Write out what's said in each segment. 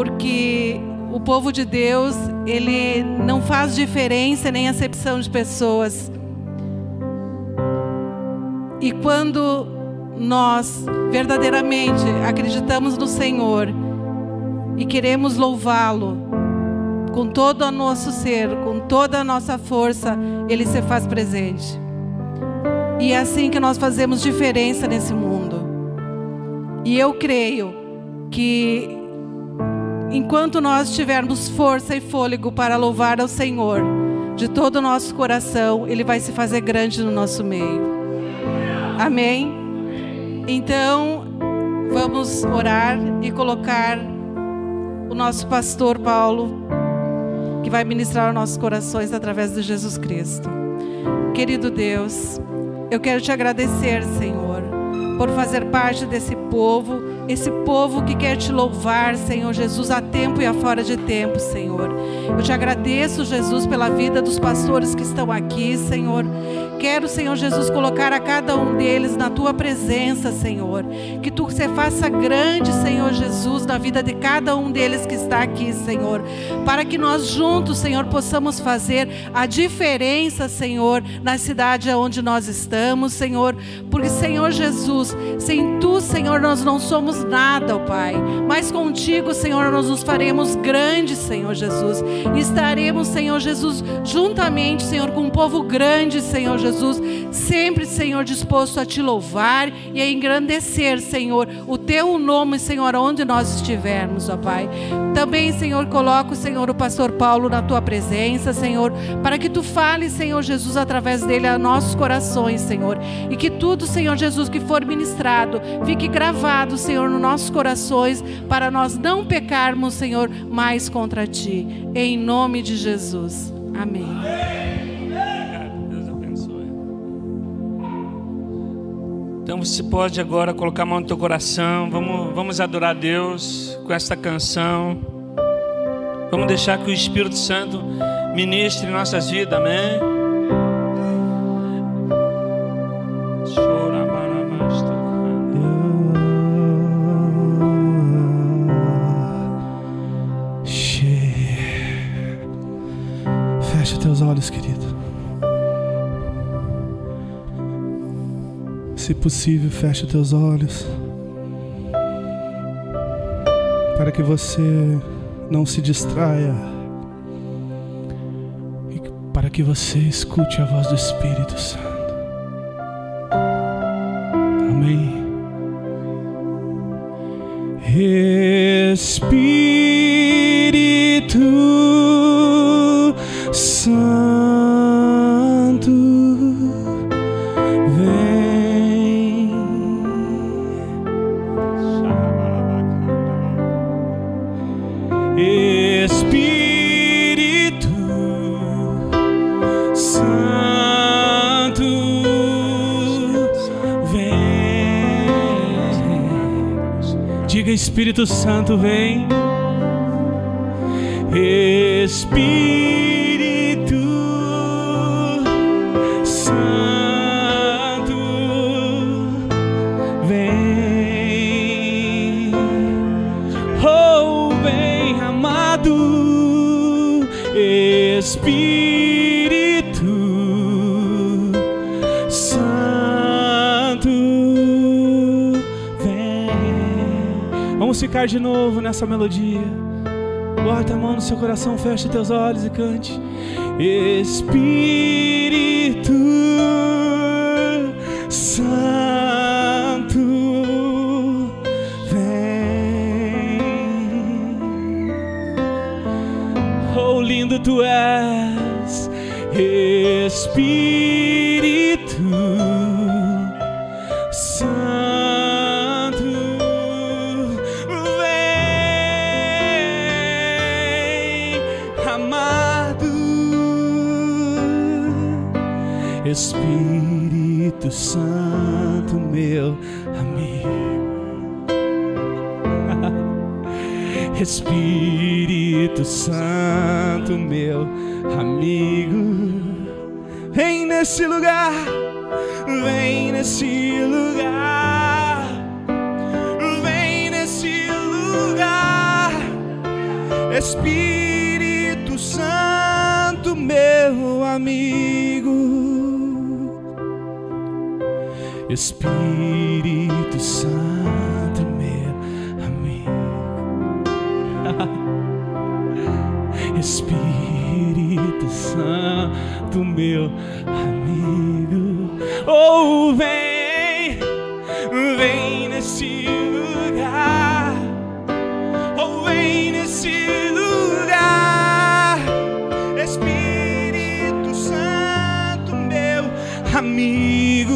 porque o povo de Deus, ele não faz diferença nem acepção de pessoas. E quando nós verdadeiramente acreditamos no Senhor e queremos louvá-lo com todo o nosso ser, com toda a nossa força, Ele se faz presente. E é assim que nós fazemos diferença nesse mundo. E eu creio que enquanto nós tivermos força e fôlego para louvar ao Senhor de todo o nosso coração, Ele vai se fazer grande no nosso meio. Amém? Então, vamos orar e colocar o nosso pastor Paulo, que vai ministrar os nossos corações através de Jesus Cristo. Querido Deus, eu quero te agradecer, Senhor, por fazer parte desse povo, esse povo que quer te louvar, Senhor Jesus, a tempo e a fora de tempo, Senhor. Eu te agradeço, Jesus, pela vida dos pastores que estão aqui, Senhor. Quero, Senhor Jesus, colocar a cada um deles na tua presença, Senhor. Que tu se faça grande, Senhor Jesus, na vida de cada um deles que está aqui, Senhor. Para que nós juntos, Senhor, possamos fazer a diferença, Senhor, na cidade onde nós estamos, Senhor. Porque, Senhor Jesus, sem tu, Senhor, nós não somos nada, ó Pai. Mas contigo, Senhor, nós nos faremos grandes, Senhor Jesus. E estaremos, Senhor Jesus, juntamente, Senhor, com um povo grande, Senhor Jesus. Sempre, Senhor, disposto a te louvar e a engrandecer, Senhor, o teu nome, Senhor, onde nós estivermos, ó Pai. Também, Senhor, coloco, Senhor, o pastor Paulo na tua presença, Senhor, para que tu fales, Senhor Jesus, através dele a nossos corações, Senhor. E que tudo, Senhor Jesus, que for ministrado, fique gravado, Senhor, nos nossos corações, para nós não pecarmos, Senhor, mais contra ti. Em nome de Jesus. Amém. Então você pode agora colocar a mão no teu coração. Vamos adorar a Deus com esta canção. Vamos deixar que o Espírito Santo ministre em nossas vidas, amém? Fecha teus olhos, querido. Se possível, feche teus olhos, para que você não se distraia e para que você escute a voz do Espírito Santo. Amém. Espírito Santo, Espírito Santo, vem. Espírito Santo, vem. Oh, vem, amado Espírito Santo, vem. Vamos ficar de novo nessa melodia. Bota a mão no seu coração, feche teus olhos e cante. Espírito Santo, vem. Oh, lindo tu és, Espírito Santo, vem, amado Espírito Santo, meu amigo. Espírito Santo, meu amigo, vem nesse lugar, vem nesse lugar, vem nesse lugar, Espírito Santo, meu amigo. Espírito Santo, meu amigo. Espírito Santo, meu amigo. Oh, vem, vem nesse lugar. Oh, vem nesse lugar. Espírito Santo, meu amigo.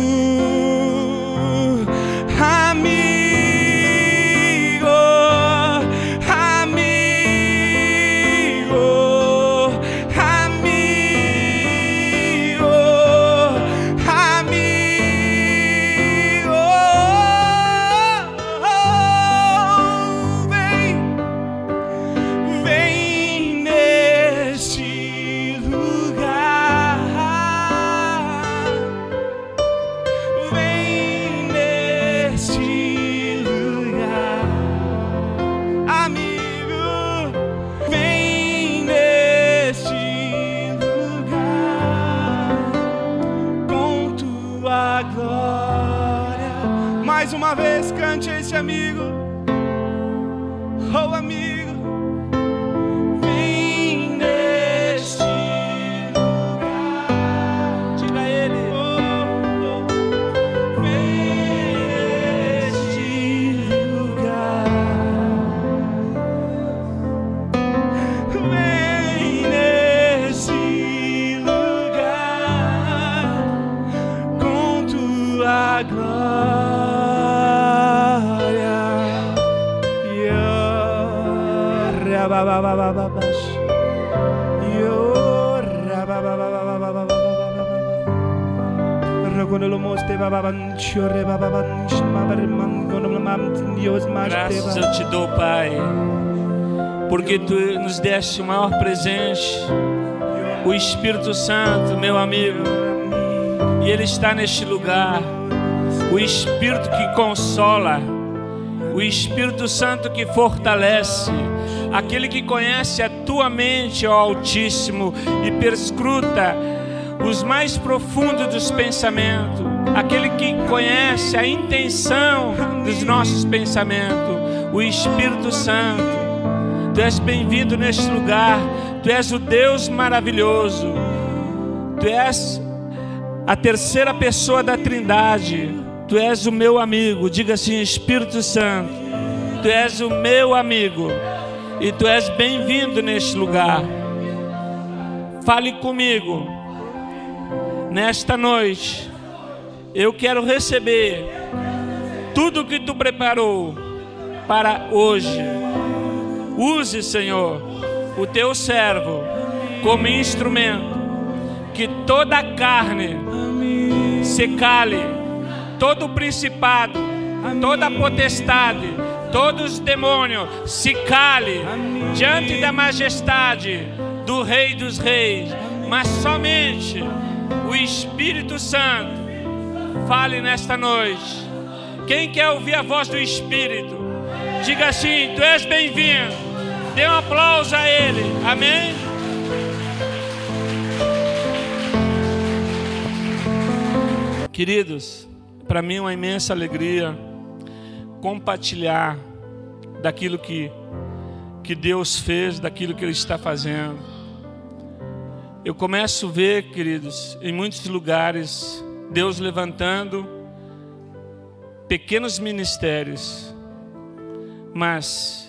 Mais uma vez, cante esse amigo. Oh, amigo, vem neste lugar. Diga a ele. Vem neste lugar. Vem neste lugar com tua glória. Graças eu te dou, Pai, porque Tu nos deste o maior presente, o Espírito Santo, meu amigo, e Ele está neste lugar. O Espírito que consola, o Espírito Santo que fortalece, aquele que conhece a tua mente, ó Altíssimo, e perscruta os mais profundos dos pensamentos, aquele que conhece a intenção dos nossos pensamentos, o Espírito Santo. Tu és bem-vindo neste lugar. Tu és o Deus maravilhoso. Tu és a terceira pessoa da Trindade. Tu és o meu amigo. Diga assim: Espírito Santo, Tu és o meu amigo e Tu és bem-vindo neste lugar. Fale comigo nesta noite. Eu quero receber tudo que Tu preparou para hoje. Use, Senhor, o Teu servo como instrumento, que toda a carne se cale, todo principado, toda potestade, todos os demônios se cale diante da majestade do Rei dos Reis, mas somente o Espírito Santo fale nesta noite. Quem quer ouvir a voz do Espírito, diga assim: Tu és bem-vindo. Dê um aplauso a Ele. Amém? Queridos, para mim é uma imensa alegria compartilhar daquilo que Deus fez, daquilo que Ele está fazendo. Eu começo a ver, queridos, em muitos lugares, Deus levantando pequenos ministérios, mas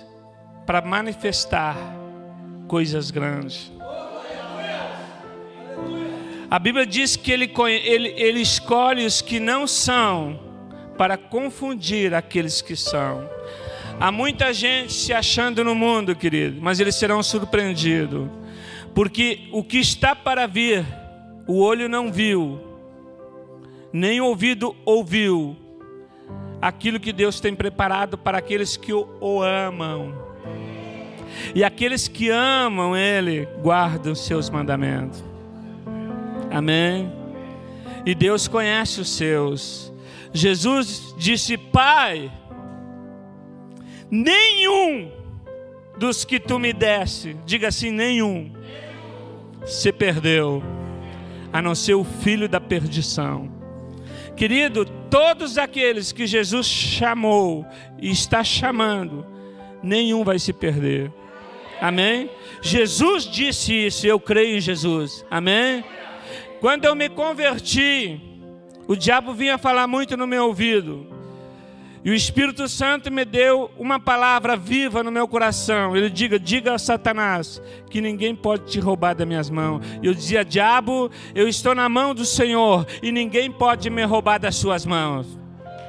para manifestar coisas grandes. A Bíblia diz que ele escolhe os que não são para confundir aqueles que são. Há muita gente se achando no mundo, querido, mas eles serão surpreendidos, porque o que está para vir, o olho não viu, nem o ouvido ouviu, aquilo que Deus tem preparado para aqueles que o amam. E aqueles que amam Ele guardam os seus mandamentos. Amém? E Deus conhece os seus. Jesus disse: Pai, nenhum dos que tu me deste, diga assim, nenhum se perdeu, a não ser o filho da perdição. Querido, todos aqueles que Jesus chamou e está chamando, nenhum vai se perder. Amém? Jesus disse isso, eu creio em Jesus. Amém? Quando eu me converti, o diabo vinha falar muito no meu ouvido. E o Espírito Santo me deu uma palavra viva no meu coração. Ele diga a Satanás que ninguém pode te roubar das minhas mãos. Eu dizia, diabo, eu estou na mão do Senhor e ninguém pode me roubar das suas mãos.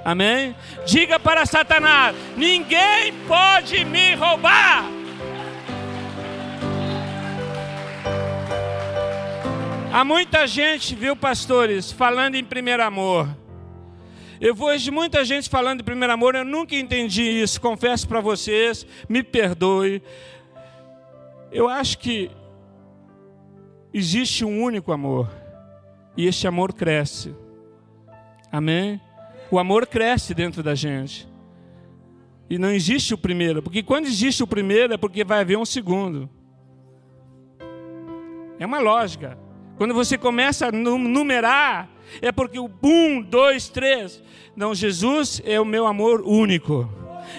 Amém? Diga para Satanás, ninguém pode me roubar. Há muita gente, viu, pastores, falando em primeiro amor. Eu vejo muita gente falando de primeiro amor, eu nunca entendi isso, confesso para vocês, me perdoe. Eu acho que existe um único amor, e este amor cresce. Amém? O amor cresce dentro da gente. E não existe o primeiro, porque quando existe o primeiro é porque vai haver um segundo. É uma lógica. Quando você começa a numerar, é porque o 1, 2, 3. Não, Jesus é o meu amor único.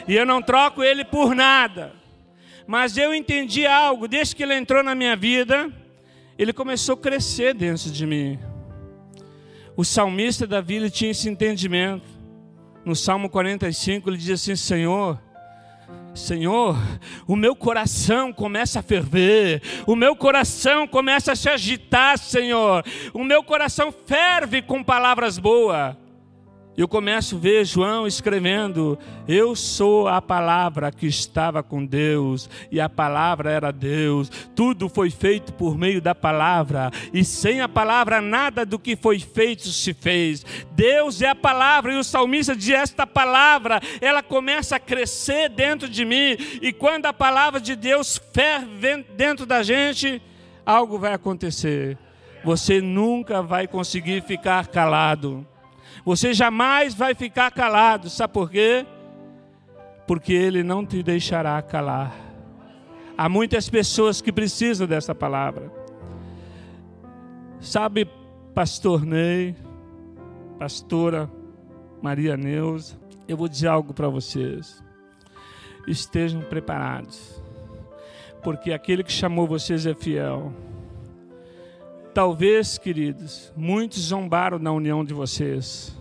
E eu não troco ele por nada. Mas eu entendi algo, desde que ele entrou na minha vida, ele começou a crescer dentro de mim. O salmista Davi, ele tinha esse entendimento. No Salmo 45, ele diz assim, Senhor, o meu coração começa a ferver, o meu coração começa a se agitar, Senhor. O meu coração ferve com palavras boas. Eu começo a ver João escrevendo, eu sou a palavra que estava com Deus, e a palavra era Deus. Tudo foi feito por meio da palavra, e sem a palavra nada do que foi feito se fez. Deus é a palavra, e o salmista diz, esta palavra, ela começa a crescer dentro de mim, e quando a palavra de Deus ferve dentro da gente, algo vai acontecer. Você nunca vai conseguir ficar calado. Você jamais vai ficar calado, sabe por quê? Porque Ele não te deixará calar. Há muitas pessoas que precisam dessa palavra. Sabe, pastor Ney, pastora Maria Neuza, eu vou dizer algo para vocês. Estejam preparados, porque aquele que chamou vocês é fiel. Talvez, queridos, muitos zombaram na união de vocês.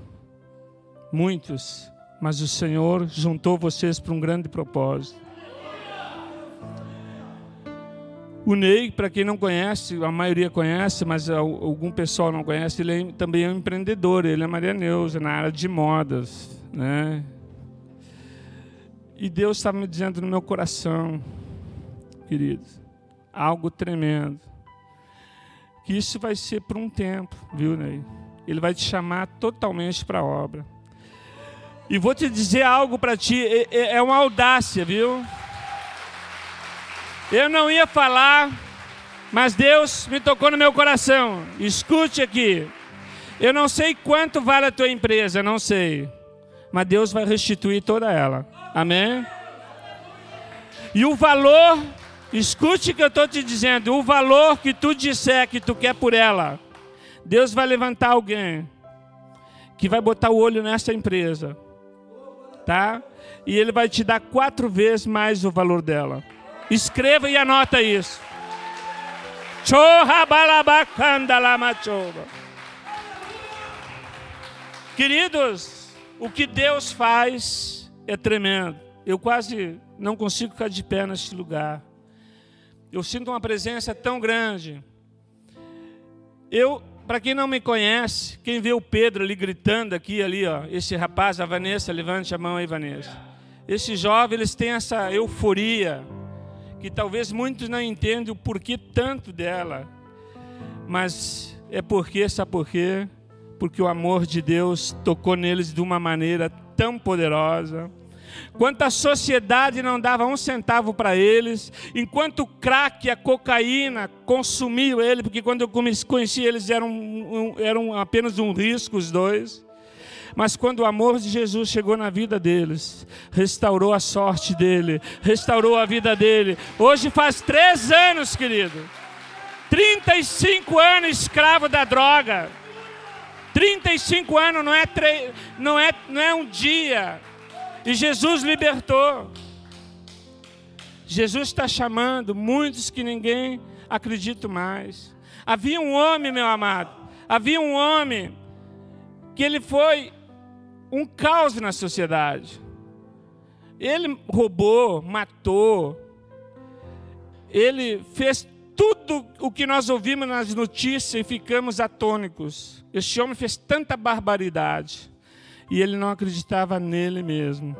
Muitos. Mas o Senhor juntou vocês para um grande propósito. O Ney, para quem não conhece, a maioria conhece, mas algum pessoal não conhece, ele também é um empreendedor. Ele é Maria Neuza, na área de modas, né? E Deus estava me dizendo no meu coração, queridos, algo tremendo. Que isso vai ser por um tempo, viu, Ney? Ele vai te chamar totalmente para a obra. E vou te dizer algo para ti, é uma audácia, viu? Eu não ia falar, mas Deus me tocou no meu coração. Escute aqui. Eu não sei quanto vale a tua empresa, não sei. Mas Deus vai restituir toda ela. Amém? E o valor... Escute o que eu estou te dizendo, o valor que tu disser que tu quer por ela, Deus vai levantar alguém que vai botar o olho nessa empresa, tá? E Ele vai te dar 4 vezes mais o valor dela. Escreva e anota isso. Queridos, o que Deus faz é tremendo. Eu quase não consigo ficar de pé neste lugar. Eu sinto uma presença tão grande. Para quem não me conhece, quem vê o Pedro ali gritando aqui, ali, ó, esse rapaz, a Vanessa, levante a mão aí, Vanessa. Esses jovens, eles têm essa euforia, que talvez muitos não entendem o porquê tanto dela. Mas é porque, sabe por quê? Porque o amor de Deus tocou neles de uma maneira tão poderosa. Enquanto a sociedade não dava 1 centavo para eles, enquanto o crack e a cocaína consumiam ele, porque quando eu conheci eles eram apenas um risco os dois. Mas quando o amor de Jesus chegou na vida deles, restaurou a sorte dele, restaurou a vida dele. Hoje faz 3 anos, querido. 35 anos escravo da droga. 35 anos não é um dia. E Jesus libertou. Jesus está chamando muitos que ninguém acredita mais. Havia um homem, meu amado. Havia um homem que ele foi um caos na sociedade. Ele roubou, matou. Ele fez tudo o que nós ouvimos nas notícias e ficamos atônicos. Este homem fez tanta barbaridade. E ele não acreditava nele mesmo.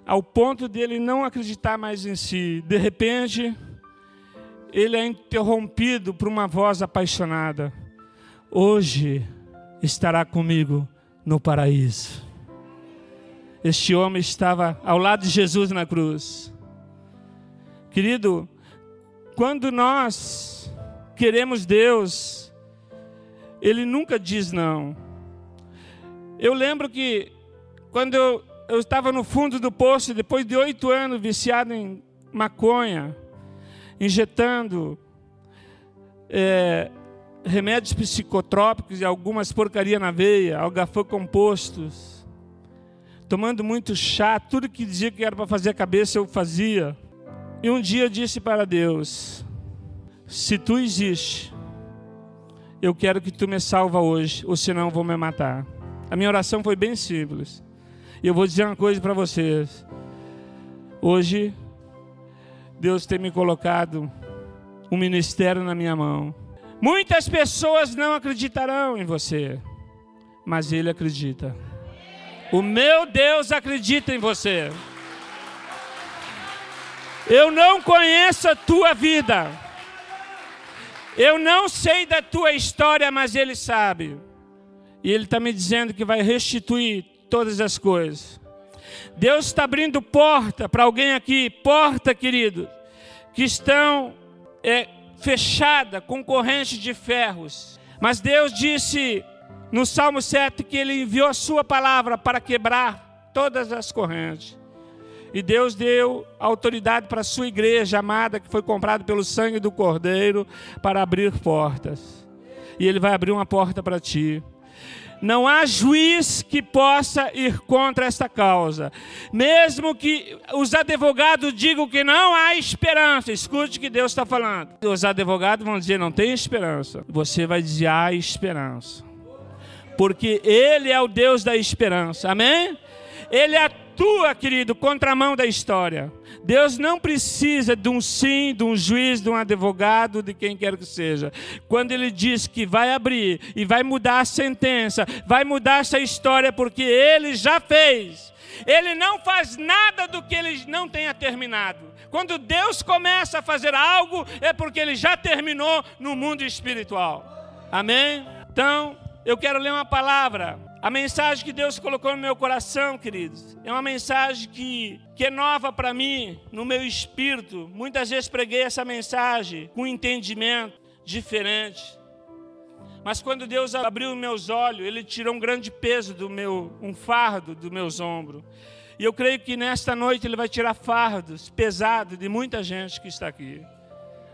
Ao ponto de ele não acreditar mais em si. De repente, ele é interrompido por uma voz apaixonada. Hoje estará comigo no paraíso. Este homem estava ao lado de Jesus na cruz. Querido, quando nós queremos Deus, Ele nunca diz não. Eu lembro que quando eu estava no fundo do poço, depois de 8 anos viciado em maconha, injetando remédios psicotrópicos e algumas porcarias na veia, algafã compostos, tomando muito chá, tudo que dizia que era para fazer a cabeça eu fazia. E um dia eu disse para Deus: se tu existe, eu quero que tu me salva hoje, ou senão eu vou me matar. A minha oração foi bem simples. E eu vou dizer uma coisa para vocês. Hoje, Deus tem me colocado um ministério na minha mão. Muitas pessoas não acreditarão em você, mas Ele acredita. O meu Deus acredita em você. Eu não conheço a tua vida. Eu não sei da tua história, mas Ele sabe. E Ele está me dizendo que vai restituir todas as coisas. Deus está abrindo porta para alguém aqui, porta, querido, que estão fechada com correntes de ferros. Mas Deus disse no Salmo 7 que Ele enviou a sua palavra para quebrar todas as correntes. E Deus deu autoridade para a sua igreja amada, que foi comprada pelo sangue do Cordeiro, para abrir portas. E Ele vai abrir uma porta para ti. Não há juiz que possa ir contra esta causa. Mesmo que os advogados digam que não há esperança. Escute o que Deus está falando. Os advogados vão dizer não tem esperança. Você vai dizer há esperança. Porque Ele é o Deus da esperança. Amém? Ele atua, querido, contramão da história. Deus não precisa de um sim, de um juiz, de um advogado, de quem quer que seja. Quando Ele diz que vai abrir e vai mudar a sentença, vai mudar essa história, porque Ele já fez. Ele não faz nada do que Ele não tenha terminado. Quando Deus começa a fazer algo, é porque Ele já terminou no mundo espiritual. Amém? Então, eu quero ler uma palavra. A mensagem que Deus colocou no meu coração, queridos, é uma mensagem que é nova para mim, no meu espírito. Muitas vezes preguei essa mensagem com entendimento diferente. Mas quando Deus abriu meus olhos, Ele tirou um grande peso um fardo dos meus ombros. E eu creio que nesta noite Ele vai tirar fardos pesados de muita gente que está aqui.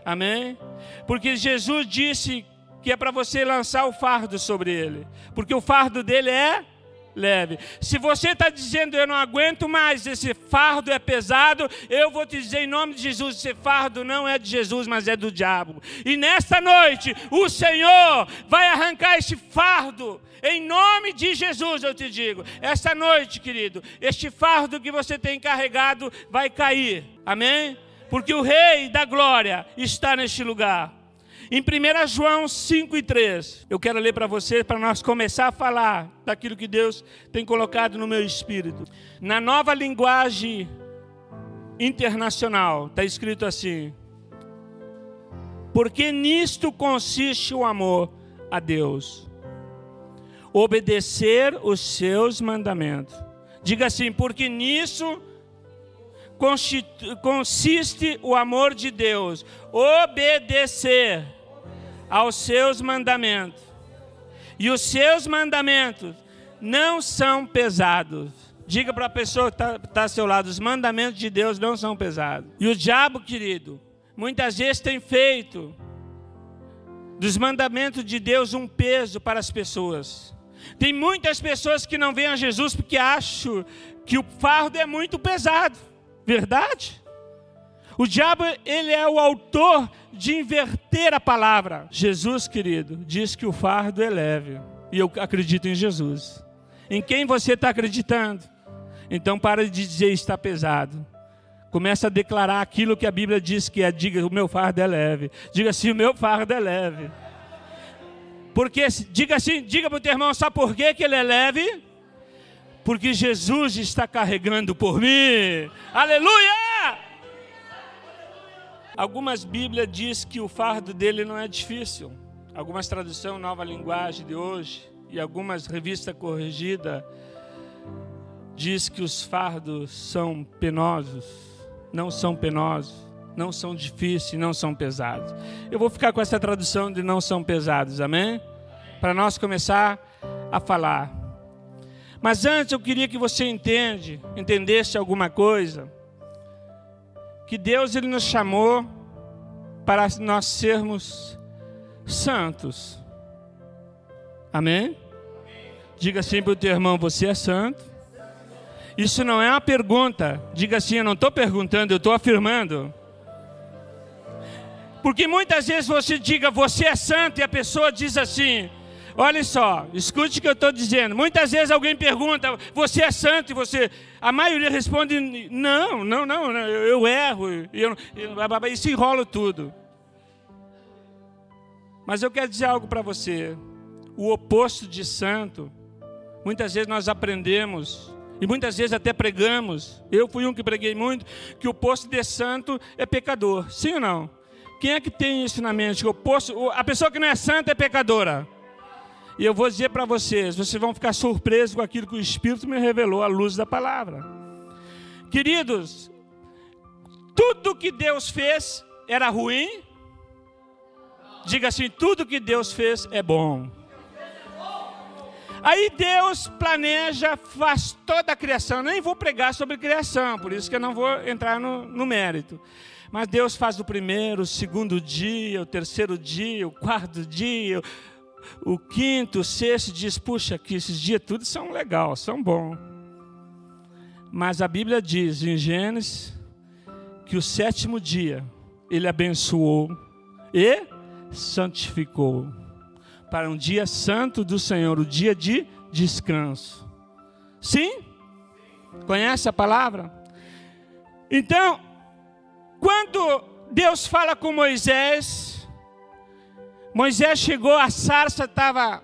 Amém? Porque Jesus disse que é para você lançar o fardo sobre Ele, porque o fardo dele é leve. Se você está dizendo eu não aguento mais, esse fardo é pesado, eu vou te dizer em nome de Jesus, esse fardo não é de Jesus, mas é do diabo. E nesta noite o Senhor vai arrancar esse fardo, em nome de Jesus eu te digo. Esta noite, querido, este fardo que você tem carregado vai cair, amém? Porque o Rei da Glória está neste lugar. Em 1 João 5:3, eu quero ler para você, para nós começar a falar daquilo que Deus tem colocado no meu espírito. Na Nova Linguagem Internacional, está escrito assim: porque nisto consiste o amor a Deus, obedecer os seus mandamentos. Diga assim: porque nisso consiste o amor de Deus, obedecer aos seus mandamentos. E os seus mandamentos não são pesados. Diga para a pessoa que está ao seu lado, os mandamentos de Deus não são pesados. E o diabo, querido, muitas vezes tem feito dos mandamentos de Deus um peso para as pessoas. Tem muitas pessoas que não vêm a Jesus porque acham que o fardo é muito pesado. Verdade? O diabo, ele é o autor de inverter a palavra. Jesus, querido, diz que o fardo é leve. E eu acredito em Jesus. Em quem você está acreditando? Então para de dizer está pesado. Começa a declarar aquilo que a Bíblia diz que é. Diga, o meu fardo é leve. Diga assim, o meu fardo é leve. Porque, diga assim, diga para o teu irmão, sabe por que ele é leve? Porque Jesus está carregando por mim. Aleluia! Algumas Bíblias dizem que o fardo dele não é difícil. Algumas traduções, Nova Linguagem de hoje, e algumas revistas corrigidas, diz que os fardos são penosos. Não são penosos, não são difíceis, não são pesados. Eu vou ficar com essa tradução de não são pesados, amém? Para nós começar a falar. Mas antes eu queria que você entendesse alguma coisa. Que Deus, ele nos chamou para nós sermos santos. Amém? Diga assim para o teu irmão, você é santo? Isso não é uma pergunta. Diga assim, eu não estou perguntando, eu estou afirmando. Porque muitas vezes você diga, você é santo, e a pessoa diz assim, olha só, escute o que eu estou dizendo. Muitas vezes alguém pergunta, você é santo? E a maioria responde, não, eu erro. E se enrola tudo. Mas eu quero dizer algo para você. O oposto de santo, muitas vezes nós aprendemos, e muitas vezes até pregamos, eu fui um que preguei muito, que o oposto de santo é pecador. Sim ou não? Quem é que tem isso na mente? A pessoa que não é santa é pecadora. E eu vou dizer para vocês vão ficar surpresos com aquilo que o Espírito me revelou à luz da palavra. Queridos, tudo que Deus fez era ruim? Diga assim, tudo que Deus fez é bom. Aí Deus planeja, faz toda a criação. Nem vou pregar sobre criação, por isso que eu não vou entrar no mérito. Mas Deus faz o primeiro, o segundo dia, o terceiro dia, o quarto dia, o quinto, o sexto, diz, puxa, que esses dias tudo são legais, são bons. Mas a Bíblia diz em Gênesis que o sétimo dia ele abençoou e santificou para um dia santo do Senhor, o dia de descanso. Sim? Conhece a palavra? Então, quando Deus fala com Moisés chegou, a sarça estava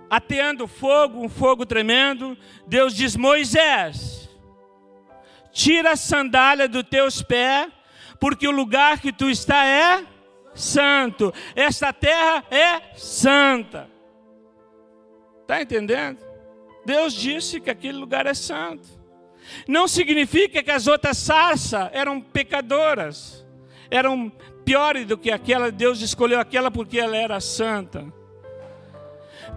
ateando fogo, um fogo tremendo. Deus diz, Moisés, tira a sandália dos teus pés, porque o lugar que tu está é santo. Esta terra é santa. Está entendendo? Deus disse que aquele lugar é santo. Não significa que as outras sarças eram pecadoras, eram piores do que aquela. Deus escolheu aquela porque ela era santa.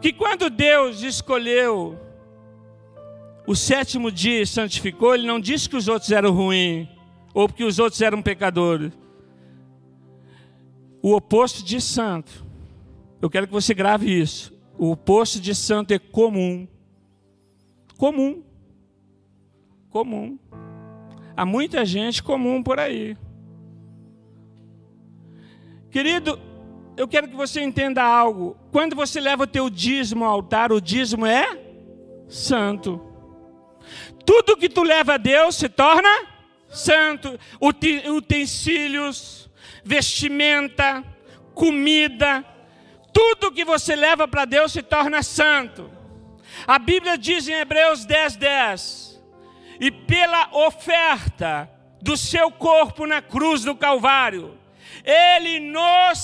Que quando Deus escolheu o sétimo dia e santificou, Ele não disse que os outros eram ruins, ou que os outros eram pecadores. O oposto de santo, eu quero que você grave isso. O oposto de santo é comum. Comum. Comum. Há muita gente comum por aí. Querido, eu quero que você entenda algo. Quando você leva o teu dízimo ao altar, o dízimo é santo. Tudo que tu leva a Deus se torna santo. Utensílios, vestimenta, comida, tudo que você leva para Deus se torna santo. A Bíblia diz em Hebreus 10:10, e pela oferta do seu corpo na cruz do Calvário, Ele nos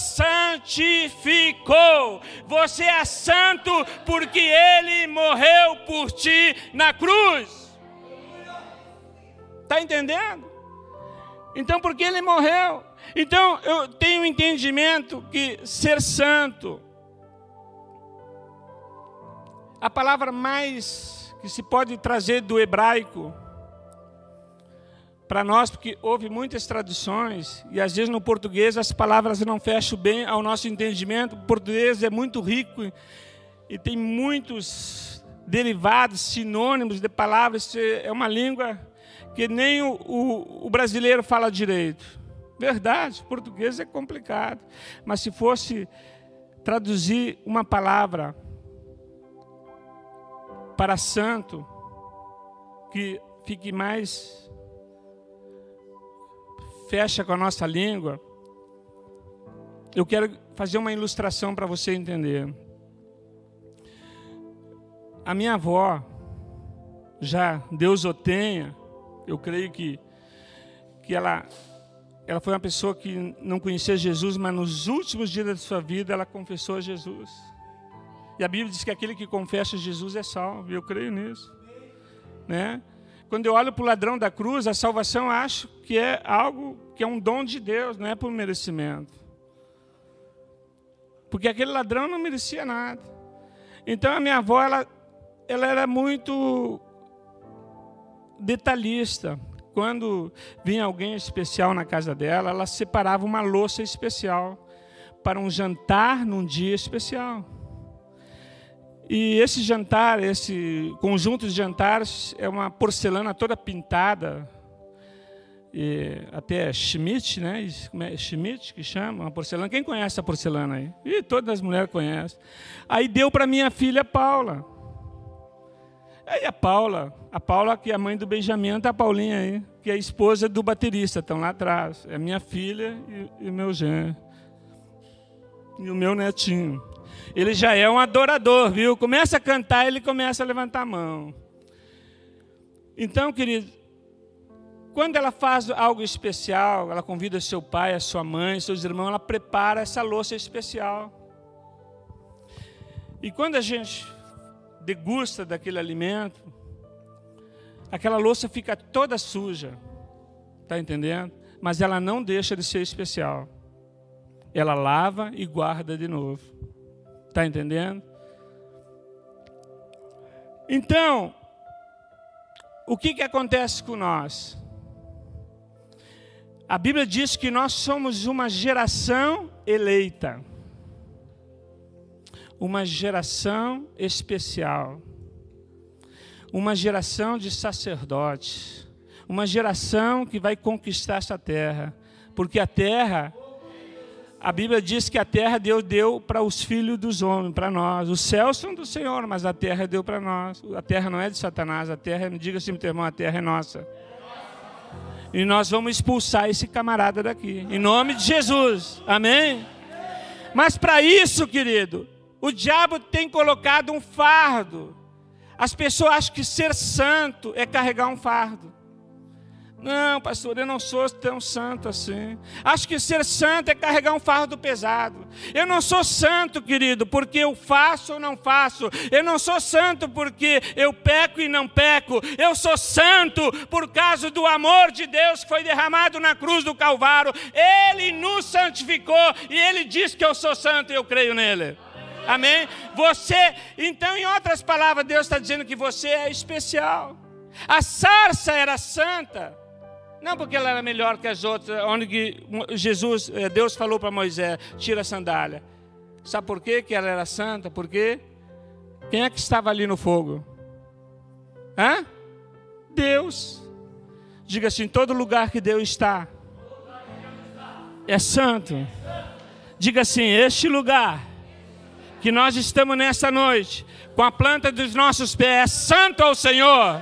santificou. Você é santo porque Ele morreu por ti na cruz. Está entendendo? Então, porque Ele morreu. Então, eu tenho um entendimento que ser santo a palavra mais que se pode trazer do hebraico para nós, porque houve muitas traduções, e às vezes no português as palavras não fecham bem ao nosso entendimento. O português é muito rico e tem muitos derivados, sinônimos de palavras. É uma língua que nem o brasileiro fala direito. Verdade, português é complicado. Mas se fosse traduzir uma palavra para santo, que fique mais fecha com a nossa língua, eu quero fazer uma ilustração para você entender. A minha avó, já Deus o tenha, eu creio que ela foi uma pessoa que não conhecia Jesus, mas nos últimos dias da sua vida ela confessou a Jesus. E a Bíblia diz que aquele que confessa Jesus é salvo, e eu creio nisso, né? Quando eu olho para o ladrão da cruz, a salvação eu acho que é algo que é um dom de Deus, não é por merecimento. Porque aquele ladrão não merecia nada. Então a minha avó, ela era muito detalhista. Quando vinha alguém especial na casa dela, ela separava uma louça especial para um jantar num dia especial. E esse jantar, esse conjunto de jantares, é uma porcelana toda pintada, e até Schmidt, né? Schmidt que chama, uma porcelana. Quem conhece a porcelana aí? E todas as mulheres conhecem. Aí deu para minha filha Paula. Aí a Paula que é a mãe do Benjamin, tá a Paulinha aí, que é a esposa do baterista, estão lá atrás. É minha filha e o meu genro. E o meu netinho. Ele já é um adorador, viu? Começa a cantar, ele começa a levantar a mão. Então, querido, quando ela faz algo especial, ela convida seu pai, a sua mãe, seus irmãos, ela prepara essa louça especial. E quando a gente degusta daquele alimento, aquela louça fica toda suja, tá entendendo? Mas ela não deixa de ser especial. Ela lava e guarda de novo. Está entendendo? Então, o que acontece com nós? A Bíblia diz que nós somos uma geração eleita. Uma geração especial. Uma geração de sacerdotes. Uma geração que vai conquistar essa terra. Porque a terra... A Bíblia diz que a terra Deus deu para os filhos dos homens, para nós. Os céus são do Senhor, mas a terra deu para nós. A terra não é de Satanás, a terra, diga assim, meu irmão, a terra é nossa. E nós vamos expulsar esse camarada daqui, em nome de Jesus, amém? Mas para isso, querido, o diabo tem colocado um fardo. As pessoas acham que ser santo é carregar um fardo. Não, pastor, eu não sou tão santo assim. Acho que ser santo é carregar um fardo pesado. Eu não sou santo, querido, porque eu faço ou não faço. Eu não sou santo porque eu peco e não peco. Eu sou santo por causa do amor de Deus que foi derramado na cruz do Calvário. Ele nos santificou e Ele diz que eu sou santo e eu creio nele. Amém? Você, então, em outras palavras, Deus está dizendo que você é especial. A sarça era santa. Não porque ela era melhor que as outras, onde que Deus falou para Moisés, tira a sandália. Sabe por quê que ela era santa? Porque quem é que estava ali no fogo? Hã? Deus. Diga assim, todo lugar que Deus está é santo. Diga assim, este lugar que nós estamos nessa noite, com a planta dos nossos pés, é santo ao Senhor.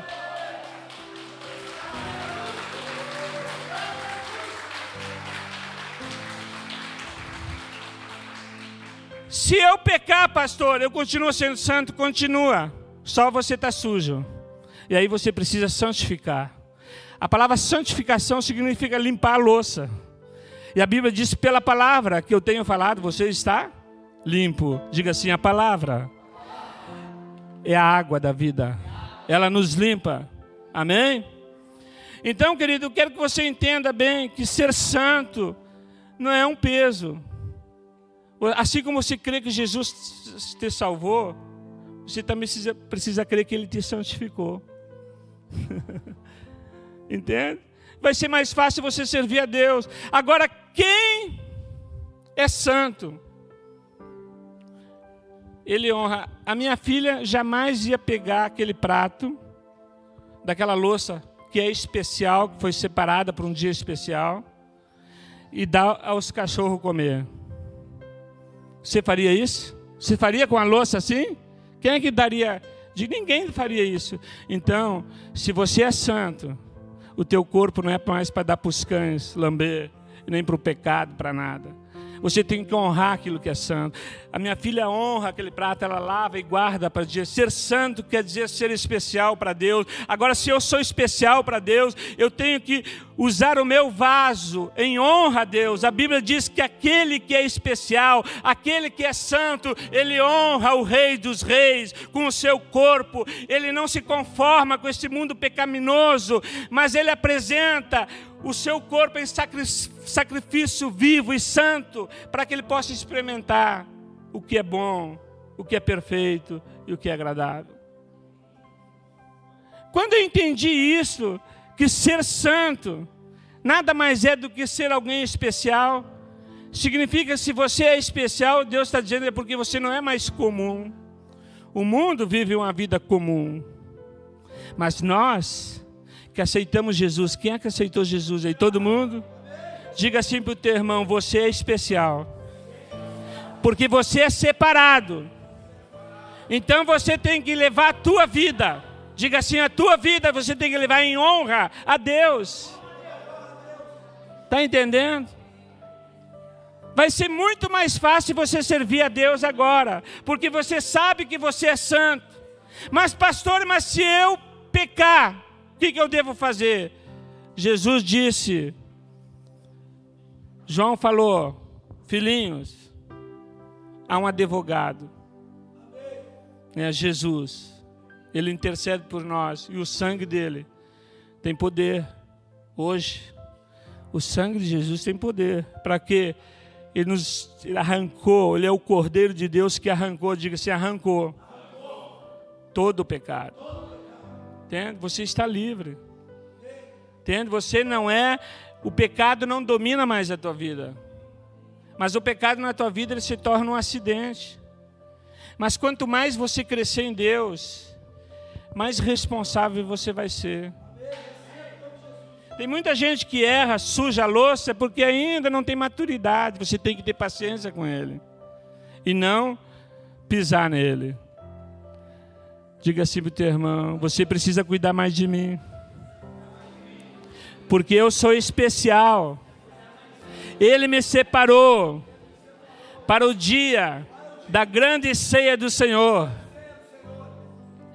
Se eu pecar, pastor, eu continuo sendo santo? Continua. Só você está sujo. E aí você precisa santificar. A palavra santificação significa limpar a louça. E a Bíblia diz, pela palavra que eu tenho falado, você está limpo. Diga assim, a palavra é a água da vida. Ela nos limpa. Amém? Então, querido, eu quero que você entenda bem que ser santo não é um peso. Assim como você crê que Jesus te salvou, você também precisa crer que Ele te santificou. Entende? Vai ser mais fácil você servir a Deus. Agora, quem é santo, ele honra. A minha filha jamais ia pegar aquele prato, daquela louça que é especial, que foi separada para um dia especial, e dar aos cachorros comer. Você faria isso? Você faria com a louça assim? Quem é que daria? Ninguém faria isso. Então, se você é santo, o teu corpo não é mais para dar para os cães lamber, nem para o pecado, para nada. Você tem que honrar aquilo que é santo. A minha filha honra aquele prato, ela lava e guarda para dizer. Ser santo quer dizer ser especial para Deus. Agora, se eu sou especial para Deus, eu tenho que usar o meu vaso em honra a Deus. A Bíblia diz que aquele que é especial, aquele que é santo, ele honra o Rei dos Reis com o seu corpo. Ele não se conforma com esse mundo pecaminoso, mas ele apresenta o seu corpo em sacrifício vivo e santo, para que ele possa experimentar o que é bom, o que é perfeito e o que é agradável. Quando eu entendi isso, que ser santo nada mais é do que ser alguém especial, significa que se você é especial, Deus está dizendo é porque você não é mais comum. O mundo vive uma vida comum, mas nós que aceitamos Jesus, quem é que aceitou Jesus aí? Todo mundo? Diga assim para o teu irmão, você é especial, porque você é separado. Então você tem que levar a tua vida, diga assim, a tua vida você tem que levar em honra a Deus. Está entendendo? Vai ser muito mais fácil você servir a Deus agora, porque você sabe que você é santo. Mas pastor, mas se eu pecar, o que eu devo fazer? Jesus disse, João falou, filhinhos, há um advogado, Jesus, ele intercede por nós, e o sangue dele tem poder. Hoje, o sangue de Jesus tem poder, para que ele nos arrancou, ele é o Cordeiro de Deus que arrancou, diga-se, arrancou todo o pecado. Entende? Você está livre. Entende? Você não é, o pecado não domina mais a tua vida. Mas o pecado na tua vida ele se torna um acidente. Mas quanto mais você crescer em Deus, mais responsável você vai ser. Tem muita gente que erra, suja a louça, porque ainda não tem maturidade. Você tem que ter paciência com ele. E não pisar nele. Diga assim para o teu irmão, você precisa cuidar mais de mim. Porque eu sou especial. Ele me separou para o dia da grande ceia do Senhor.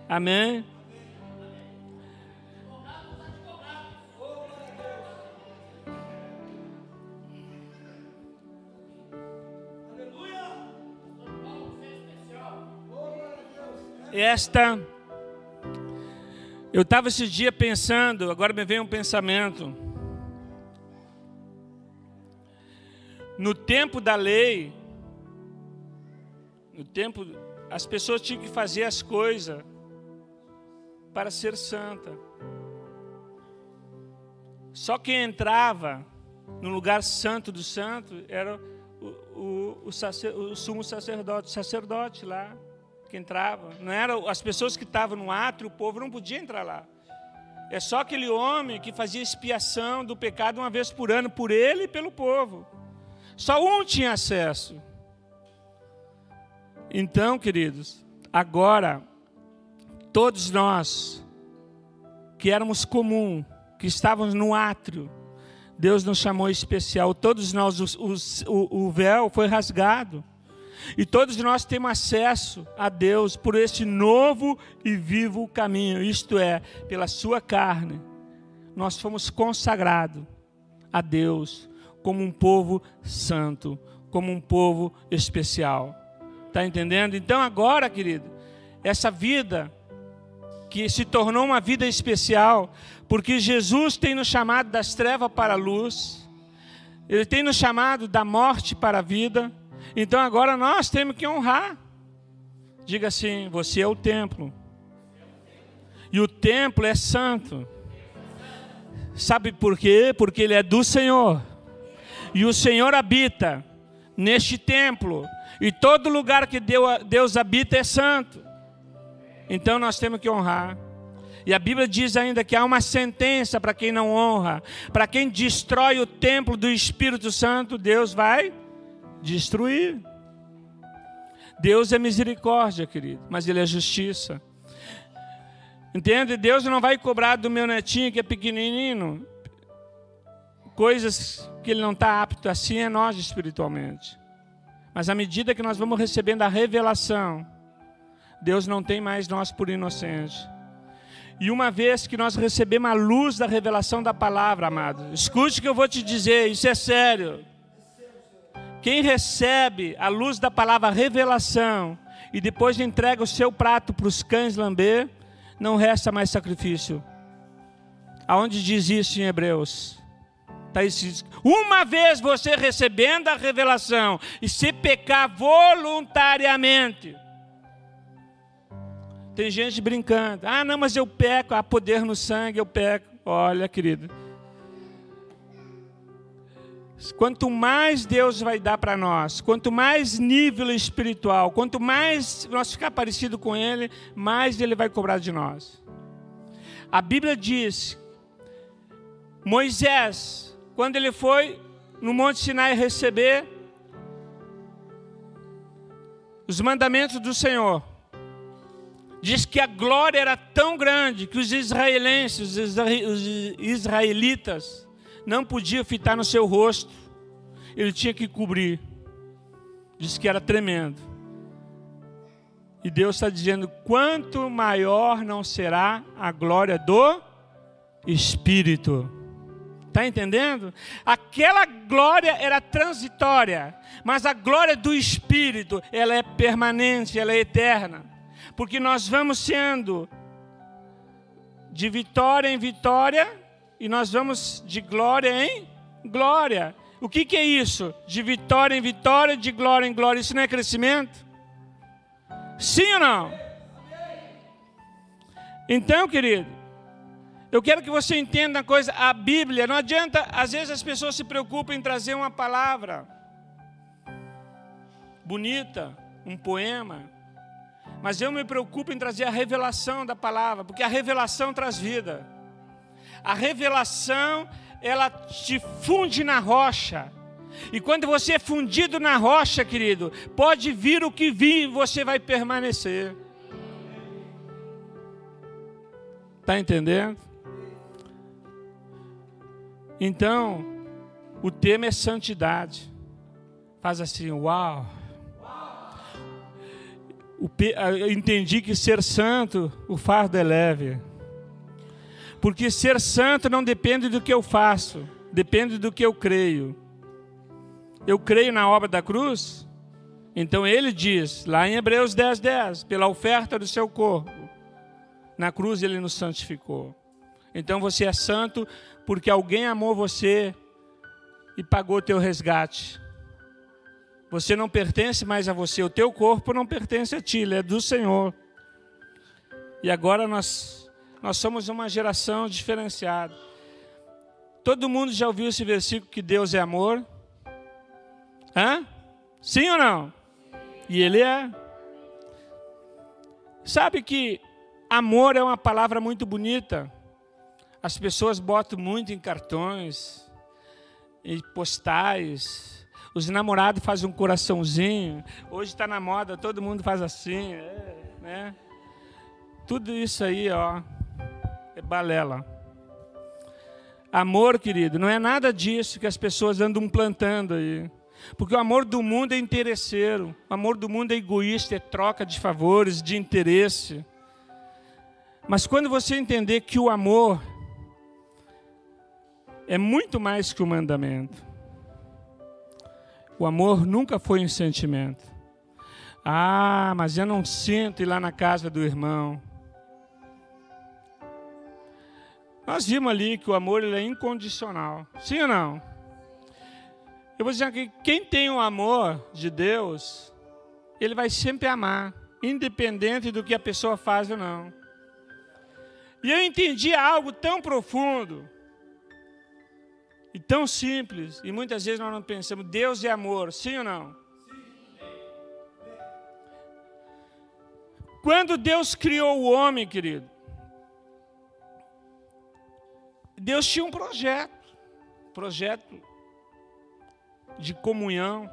Amém? Eu estava esse dia pensando, agora me veio um pensamento. No tempo da lei, as pessoas tinham que fazer as coisas para ser santa. Só quem entrava no lugar santo do santo era o sumo sacerdote, o sacerdote lá. Que entrava, não era as pessoas que estavam no átrio, o povo não podia entrar lá. É só aquele homem que fazia expiação do pecado uma vez por ano, por ele e pelo povo. Só um tinha acesso. Então, queridos, agora, todos nós que éramos comum, que estávamos no átrio, Deus nos chamou especial. Todos nós, o véu foi rasgado. E todos nós temos acesso a Deus por esse novo e vivo caminho. Isto é, pela sua carne. Nós fomos consagrados a Deus como um povo santo, como um povo especial. Está entendendo? Então agora, querido, essa vida que se tornou uma vida especial, porque Jesus tem nos chamado das trevas para a luz. Ele tem nos chamado da morte para a vida. Então agora nós temos que honrar Diga assim: você é o templo. E o templo é santo. Sabe por quê? Porque ele é do Senhor. E o Senhor habita neste templo. E todo lugar que Deus habita é santo. Então nós temos que honrar. E a Bíblia diz ainda que há uma sentença para quem não honra. Para quem destrói o templo do Espírito Santo, Deus vai destruir. Deus é misericórdia, querido, mas Ele é justiça. Entende? Deus não vai cobrar do meu netinho que é pequenininho coisas que ele não está apto. Assim é nós espiritualmente. Mas à medida que nós vamos recebendo a revelação, Deus não tem mais nós por inocente. E uma vez que nós recebemos a luz da revelação da palavra, amado, escute o que eu vou te dizer, isso é sério. Quem recebe a luz da palavra revelação e depois entrega o seu prato para os cães lamber, não resta mais sacrifício. Aonde diz isso em Hebreus? Está escrito: uma vez você recebendo a revelação e se pecar voluntariamente. Tem gente brincando: ah, não, mas eu peco, há poder no sangue, eu peco. Olha, querido, quanto mais Deus vai dar para nós, quanto mais nível espiritual, quanto mais nós ficar parecido com Ele, mais Ele vai cobrar de nós. A Bíblia diz: Moisés, quando ele foi no Monte Sinai receber os mandamentos do Senhor, diz que a glória era tão grande que os israelenses, os israelitas, não podiam fitar no seu rosto. Ele tinha que cobrir. Diz que era tremendo. E Deus está dizendo: quanto maior não será a glória do Espírito. Está entendendo? Aquela glória era transitória, mas a glória do Espírito, ela é permanente, ela é eterna. Porque nós vamos sendo de vitória em vitória, e nós vamos de glória em glória. O que é isso? De vitória em vitória, de glória em glória. Isso não é crescimento? Sim ou não? Então, querido, eu quero que você entenda uma coisa. A Bíblia, não adianta, às vezes as pessoas se preocupam em trazer uma palavra bonita, um poema, mas eu me preocupo em trazer a revelação da palavra, porque a revelação traz vida. A revelação, ela te funde na rocha. E quando você é fundido na rocha, querido, pode vir o que vir, você vai permanecer. Está entendendo? Então, o tema é santidade. Faz assim: uau. Eu entendi que ser santo, o fardo é leve. Porque ser santo não depende do que eu faço, depende do que eu creio. Eu creio na obra da cruz, então ele diz, lá em Hebreus 10:10, pela oferta do seu corpo, na cruz ele nos santificou. Então você é santo porque alguém amou você e pagou o teu resgate. Você não pertence mais a você, o teu corpo não pertence a ti, ele é do Senhor. E agora nós somos uma geração diferenciada. Todo mundo já ouviu esse versículo que Deus é amor? Hã? Sim ou não? E Ele é. Sabe que amor é uma palavra muito bonita. As pessoas botam muito em cartões, em postais. Os namorados fazem um coraçãozinho. Hoje está na moda, todo mundo faz assim, né? Tudo isso aí, ó, é balela. Amor, querido, não é nada disso que as pessoas andam plantando aí. Porque o amor do mundo é interesseiro. O amor do mundo é egoísta, é troca de favores, de interesse. Mas quando você entender que o amor é muito mais que um mandamento. O amor nunca foi um sentimento. Ah, mas eu não sinto ir lá na casa do irmão. Nós vimos ali que o amor ele é incondicional. Sim ou não? Eu vou dizer que quem tem o amor de Deus, ele vai sempre amar. independente do que a pessoa faz ou não. E eu entendi algo tão profundo e tão simples, e muitas vezes nós não pensamos, Deus é amor, sim ou não? Quando Deus criou o homem, querido, Deus tinha um projeto de comunhão,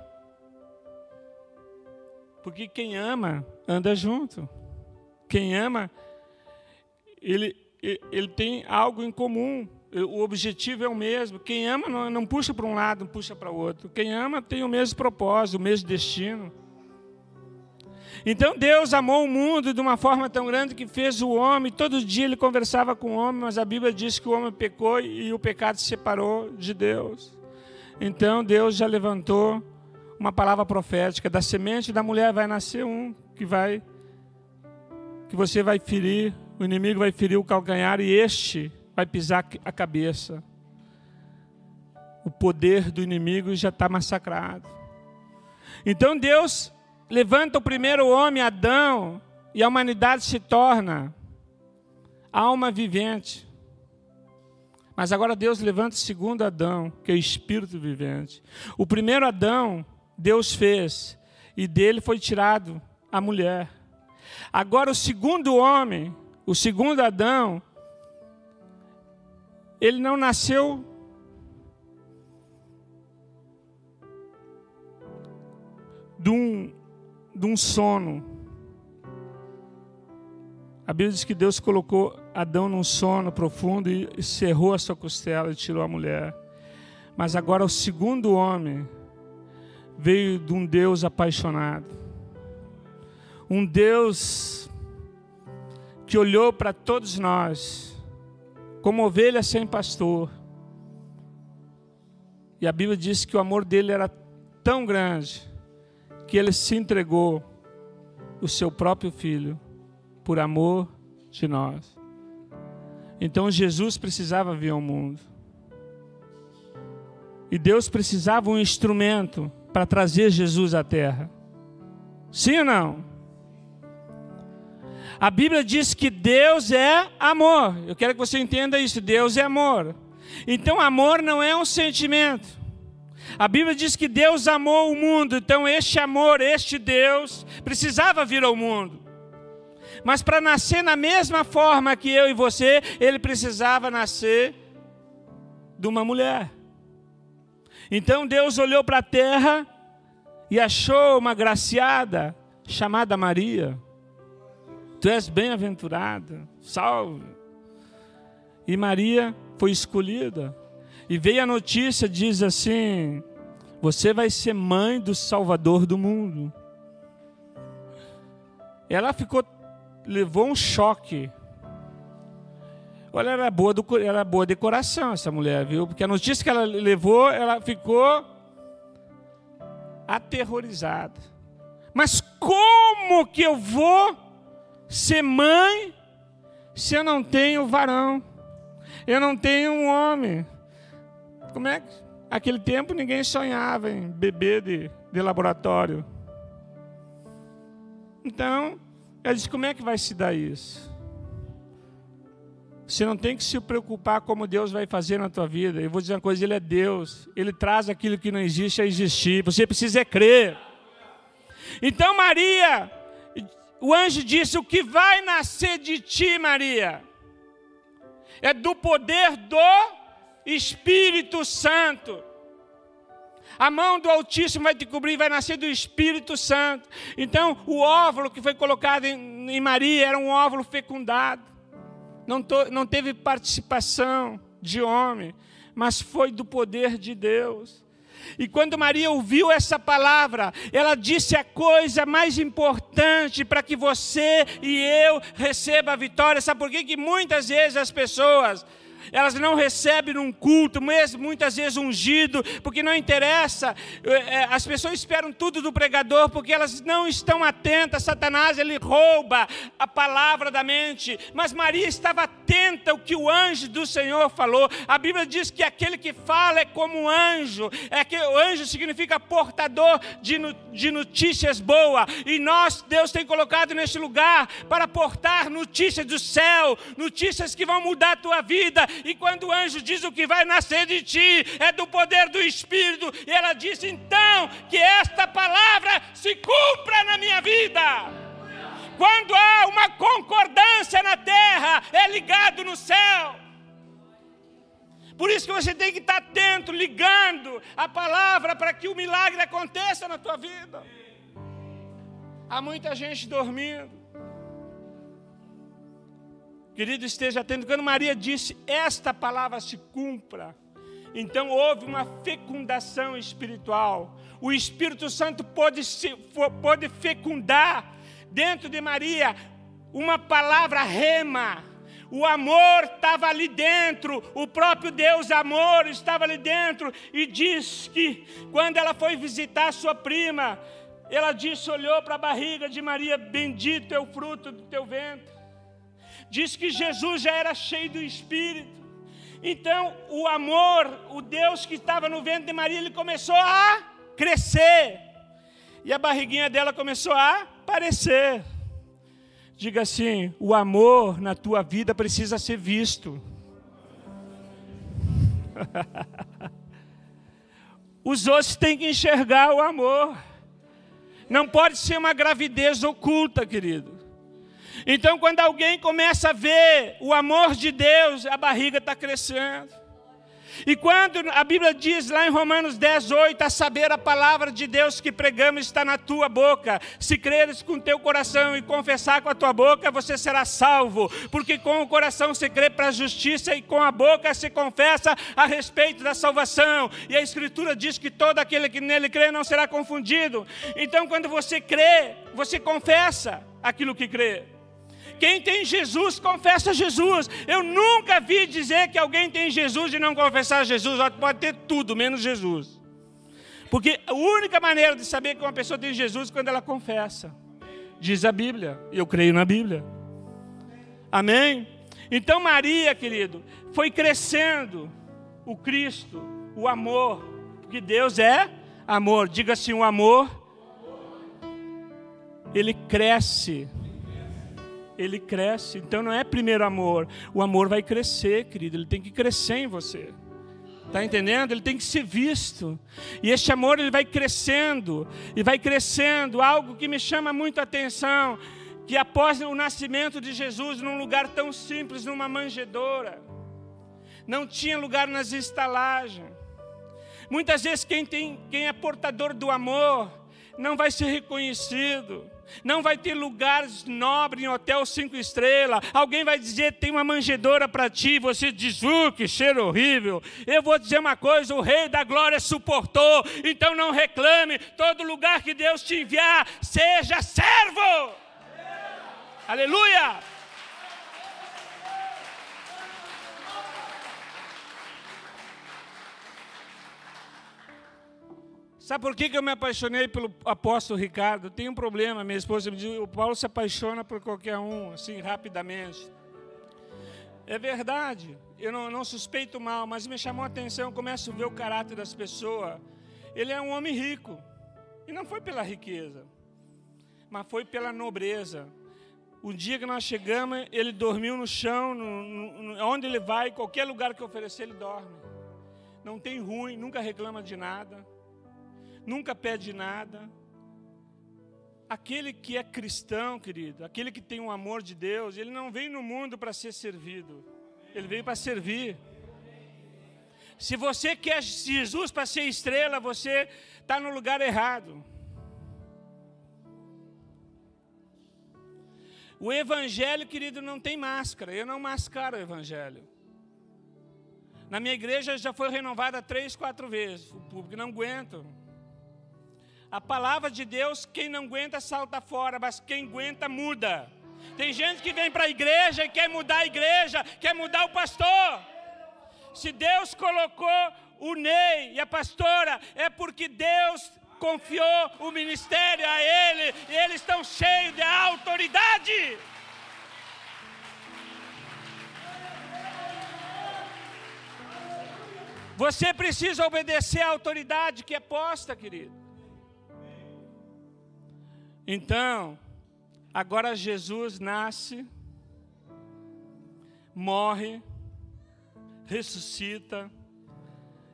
porque quem ama, anda junto. Quem ama, ele tem algo em comum, o objetivo é o mesmo. Quem ama não puxa para um lado, não puxa para o outro. Quem ama tem o mesmo propósito, o mesmo destino. Então Deus amou o mundo de uma forma tão grande que fez o homem, todo dia ele conversava com o homem, mas a Bíblia diz que o homem pecou e o pecado se separou de Deus. Então Deus já levantou uma palavra profética, da semente da mulher vai nascer um que você vai ferir, o inimigo vai ferir o calcanhar e este vai pisar a cabeça. O poder do inimigo já está massacrado. Então Deus levanta o primeiro homem, Adão, e a humanidade se torna alma vivente. Mas agora Deus levanta o segundo Adão, que é o espírito vivente. O primeiro Adão, Deus fez, e dele foi tirado a mulher. Agora o segundo homem, o segundo Adão, ele não nasceu de um sono. A Bíblia diz que Deus colocou Adão num sono profundo e cerrou a sua costela e tirou a mulher. Mas agora o segundo homem veio de um Deus apaixonado. Um Deus que olhou para todos nós como ovelha sem pastor. E a Bíblia diz que o amor dele era tão grande que ele se entregou o seu próprio filho por amor de nós. Então Jesus precisava vir ao mundo. E Deus precisava um instrumento para trazer Jesus à terra. Sim ou não? A Bíblia diz que Deus é amor. Eu quero que você entenda isso. Deus é amor. Então amor não é um sentimento. A Bíblia diz que Deus amou o mundo, então este amor, este Deus, precisava vir ao mundo. Mas para nascer na mesma forma que eu e você, ele precisava nascer de uma mulher. Então Deus olhou para a terra e achou uma graciada chamada Maria. Tu és bem-aventurada, salve. E Maria foi escolhida. E veio a notícia, diz assim, você vai ser mãe do Salvador do mundo. Ela levou um choque. Olha, era boa decoração essa mulher, viu? Porque a notícia que ela levou, ela ficou aterrorizada. Mas como que eu vou ser mãe se eu não tenho varão? Eu não tenho um homem. Como é que... Naquele tempo ninguém sonhava em bebê de laboratório. Então, ela disse, como é que vai se dar isso? Você não tem que se preocupar como Deus vai fazer na tua vida. Eu vou dizer uma coisa, Ele é Deus. Ele traz aquilo que não existe a existir. Você precisa crer. Então Maria, o anjo disse, o que vai nascer de ti, Maria, é do poder do Espírito Santo. A mão do Altíssimo vai te cobrir, vai nascer do Espírito Santo. Então, o óvulo que foi colocado em Maria era um óvulo fecundado. Não teve participação de homem, mas foi do poder de Deus. E quando Maria ouviu essa palavra, ela disse a coisa mais importante para que você e eu receba a vitória. Sabe por quê? Que muitas vezes as pessoas Elas não recebem um culto, mesmo muitas vezes ungido, porque não interessa. As pessoas esperam tudo do pregador, porque elas não estão atentas. Satanás, ele rouba a palavra da mente. Mas Maria estava atenta ao que o anjo do Senhor falou. A Bíblia diz que aquele que fala é como um anjo. O anjo significa portador de notícias boas. E Deus tem colocado neste lugar para portar notícias do céu, notícias que vão mudar a tua vida. E quando o anjo diz o que vai nascer de ti, é do poder do Espírito. E ela disse, então, que esta palavra se cumpra na minha vida. Quando há uma concordância na terra, é ligado no céu. Por isso que você tem que estar atento, ligando a palavra para que o milagre aconteça na tua vida. Há muita gente dormindo. Querido, esteja atento. Quando Maria disse, esta palavra se cumpra, então houve uma fecundação espiritual. O Espírito Santo pode fecundar dentro de Maria uma palavra rema. O amor estava ali dentro, o próprio Deus amor estava ali dentro. E diz que quando ela foi visitar sua prima, ela disse, olhou para a barriga de Maria, bendito é o fruto do teu ventre. Diz que Jesus já era cheio do Espírito. Então, o amor, o Deus que estava no ventre de Maria, ele começou a crescer. E a barriguinha dela começou a aparecer. Diga assim, o amor na tua vida precisa ser visto. Os outros têm que enxergar o amor. Não pode ser uma gravidez oculta, querido. Então, quando alguém começa a ver o amor de Deus, a barriga está crescendo. E quando a Bíblia diz lá em Romanos 10:8, a saber, a palavra de Deus que pregamos está na tua boca. Se creres com teu coração e confessar com a tua boca, você será salvo. Porque com o coração se crê para a justiça e com a boca se confessa a respeito da salvação. E a Escritura diz que todo aquele que nele crê não será confundido. Então, quando você crê, você confessa aquilo que crê. Quem tem Jesus, confessa Jesus. Eu nunca vi dizer que alguém tem Jesus e não confessar Jesus. Pode ter tudo, menos Jesus. Porque a única maneira de saber que uma pessoa tem Jesus é quando ela confessa. Diz a Bíblia. E eu creio na Bíblia. Amém? Então Maria, querido, foi crescendo o Cristo, o amor. Porque Deus é amor. Diga assim, o amor, ele cresce. Ele cresce, então não é primeiro amor. O amor vai crescer, querido, ele tem que crescer em você. Está entendendo? Ele tem que ser visto. E este amor, ele vai crescendo, e vai crescendo. Algo que me chama muito a atenção, que após o nascimento de Jesus, num lugar tão simples, numa manjedoura, não tinha lugar nas estalagens. Muitas vezes quem é portador do amor, não vai ser reconhecido. Não vai ter lugares nobres em hotel 5 estrelas. Alguém vai dizer, tem uma manjedoura para ti. Você diz, que cheiro horrível. Eu vou dizer uma coisa, o Rei da Glória suportou. Então não reclame. Todo lugar que Deus te enviar, seja servo. Aleluia. Sabe por que eu me apaixonei pelo apóstolo Ricardo? Tem um problema, minha esposa me diz, o Paulo se apaixona por qualquer um, assim, rapidamente. É verdade, eu não suspeito mal, mas me chamou a atenção, eu começo a ver o caráter das pessoas. Ele é um homem rico, e não foi pela riqueza, mas foi pela nobreza. O dia que nós chegamos, ele dormiu no chão, onde ele vai, qualquer lugar que oferecer, ele dorme. Não tem ruim, nunca reclama de nada. Nunca pede nada. Aquele que é cristão, querido, aquele que tem um amor de Deus, ele não veio no mundo para ser servido. Ele veio para servir. Se você quer Jesus para ser estrela, você está no lugar errado. O evangelho, querido, não tem máscara. Eu não mascaro o evangelho. Na minha igreja já foi renovada 3, 4 vezes. O público não aguenta. A palavra de Deus, quem não aguenta salta fora, mas quem aguenta muda. Tem gente que vem para a igreja e quer mudar a igreja, quer mudar o pastor. Se Deus colocou o Ney e a pastora, é porque Deus confiou o ministério a ele, e eles estão cheios de autoridade. Você precisa obedecer à autoridade que é posta, querido. Então, agora Jesus nasce, morre, ressuscita,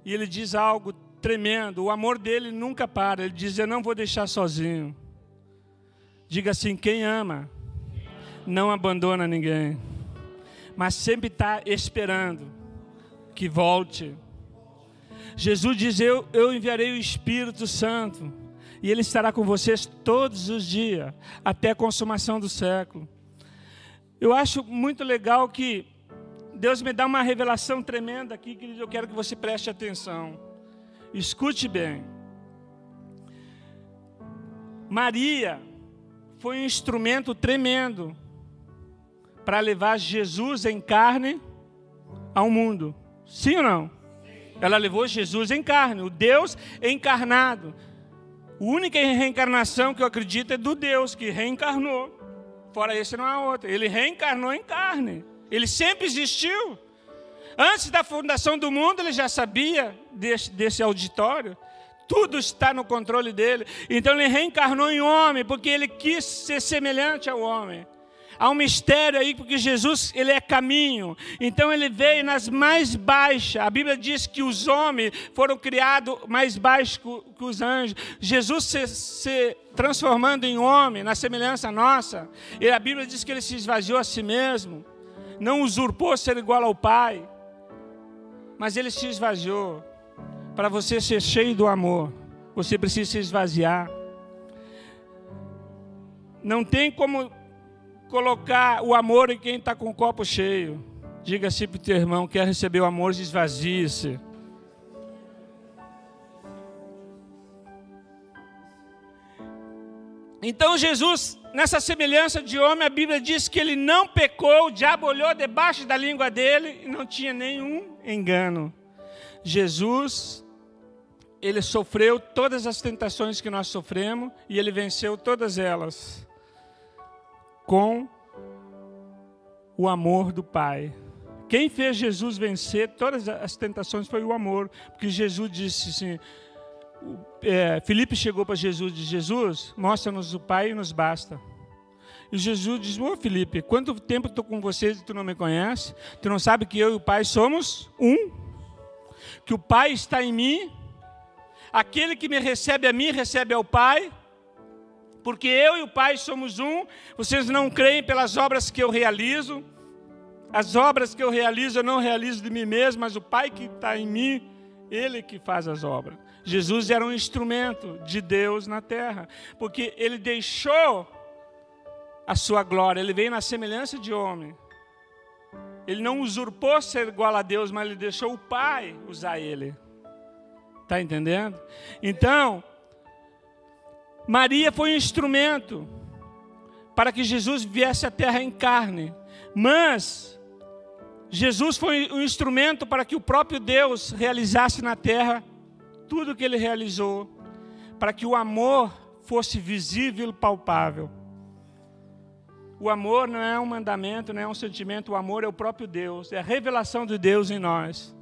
e ele diz algo tremendo. O amor dele nunca para. Ele diz: eu não vou deixar sozinho. Diga assim: quem ama não abandona ninguém, mas sempre está esperando que volte. Jesus diz: eu enviarei o Espírito Santo, e ele estará com vocês todos os dias, até a consumação do século. Eu acho muito legal que Deus me dá uma revelação tremenda aqui, querido. Eu quero que você preste atenção. Escute bem. Maria foi um instrumento tremendo para levar Jesus em carne ao mundo. Sim ou não? Ela levou Jesus em carne, o Deus encarnado. A única reencarnação que eu acredito é do Deus que reencarnou. Fora esse não há outra. Ele reencarnou em carne. Ele sempre existiu. Antes da fundação do mundo, ele já sabia desse auditório. Tudo está no controle dele. Então ele reencarnou em homem, porque ele quis ser semelhante ao homem. Há um mistério aí, porque Jesus, ele é caminho. Então ele veio nas mais baixas. A Bíblia diz que os homens foram criados mais baixos que os anjos. Jesus se transformando em homem, na semelhança nossa. E a Bíblia diz que ele se esvaziou a si mesmo. Não usurpou ser igual ao Pai, mas ele se esvaziou. Para você ser cheio do amor, você precisa se esvaziar. Não tem como colocar o amor em quem está com o copo cheio. Diga assim para o teu irmão: quer receber o amor, esvazie-se. Então Jesus, nessa semelhança de homem, a Bíblia diz que ele não pecou, o diabo olhou debaixo da língua dele e não tinha nenhum engano. Jesus, ele sofreu todas as tentações que nós sofremos e ele venceu todas elas com o amor do Pai. Quem fez Jesus vencer todas as tentações foi o amor, porque Jesus disse assim, Filipe chegou para Jesus e disse: Jesus, mostra-nos o Pai e nos basta. E Jesus diz: ô Filipe, quanto tempo estou com vocês e tu não me conhece? Tu não sabe que eu e o Pai somos um? Que o Pai está em mim? Aquele que me recebe a mim, recebe ao Pai? Porque eu e o Pai somos um. Vocês não creem pelas obras que eu realizo? As obras que eu realizo, eu não realizo de mim mesmo, mas o Pai que está em mim, Ele que faz as obras. Jesus era um instrumento de Deus na terra, porque Ele deixou a sua glória, Ele veio na semelhança de homem. Ele não usurpou ser igual a Deus, mas Ele deixou o Pai usar Ele. Está entendendo? Então, Maria foi um instrumento para que Jesus viesse à terra em carne, mas Jesus foi um instrumento para que o próprio Deus realizasse na terra tudo o que Ele realizou, para que o amor fosse visível e palpável. O amor não é um mandamento, não é um sentimento, o amor é o próprio Deus, é a revelação de Deus em nós.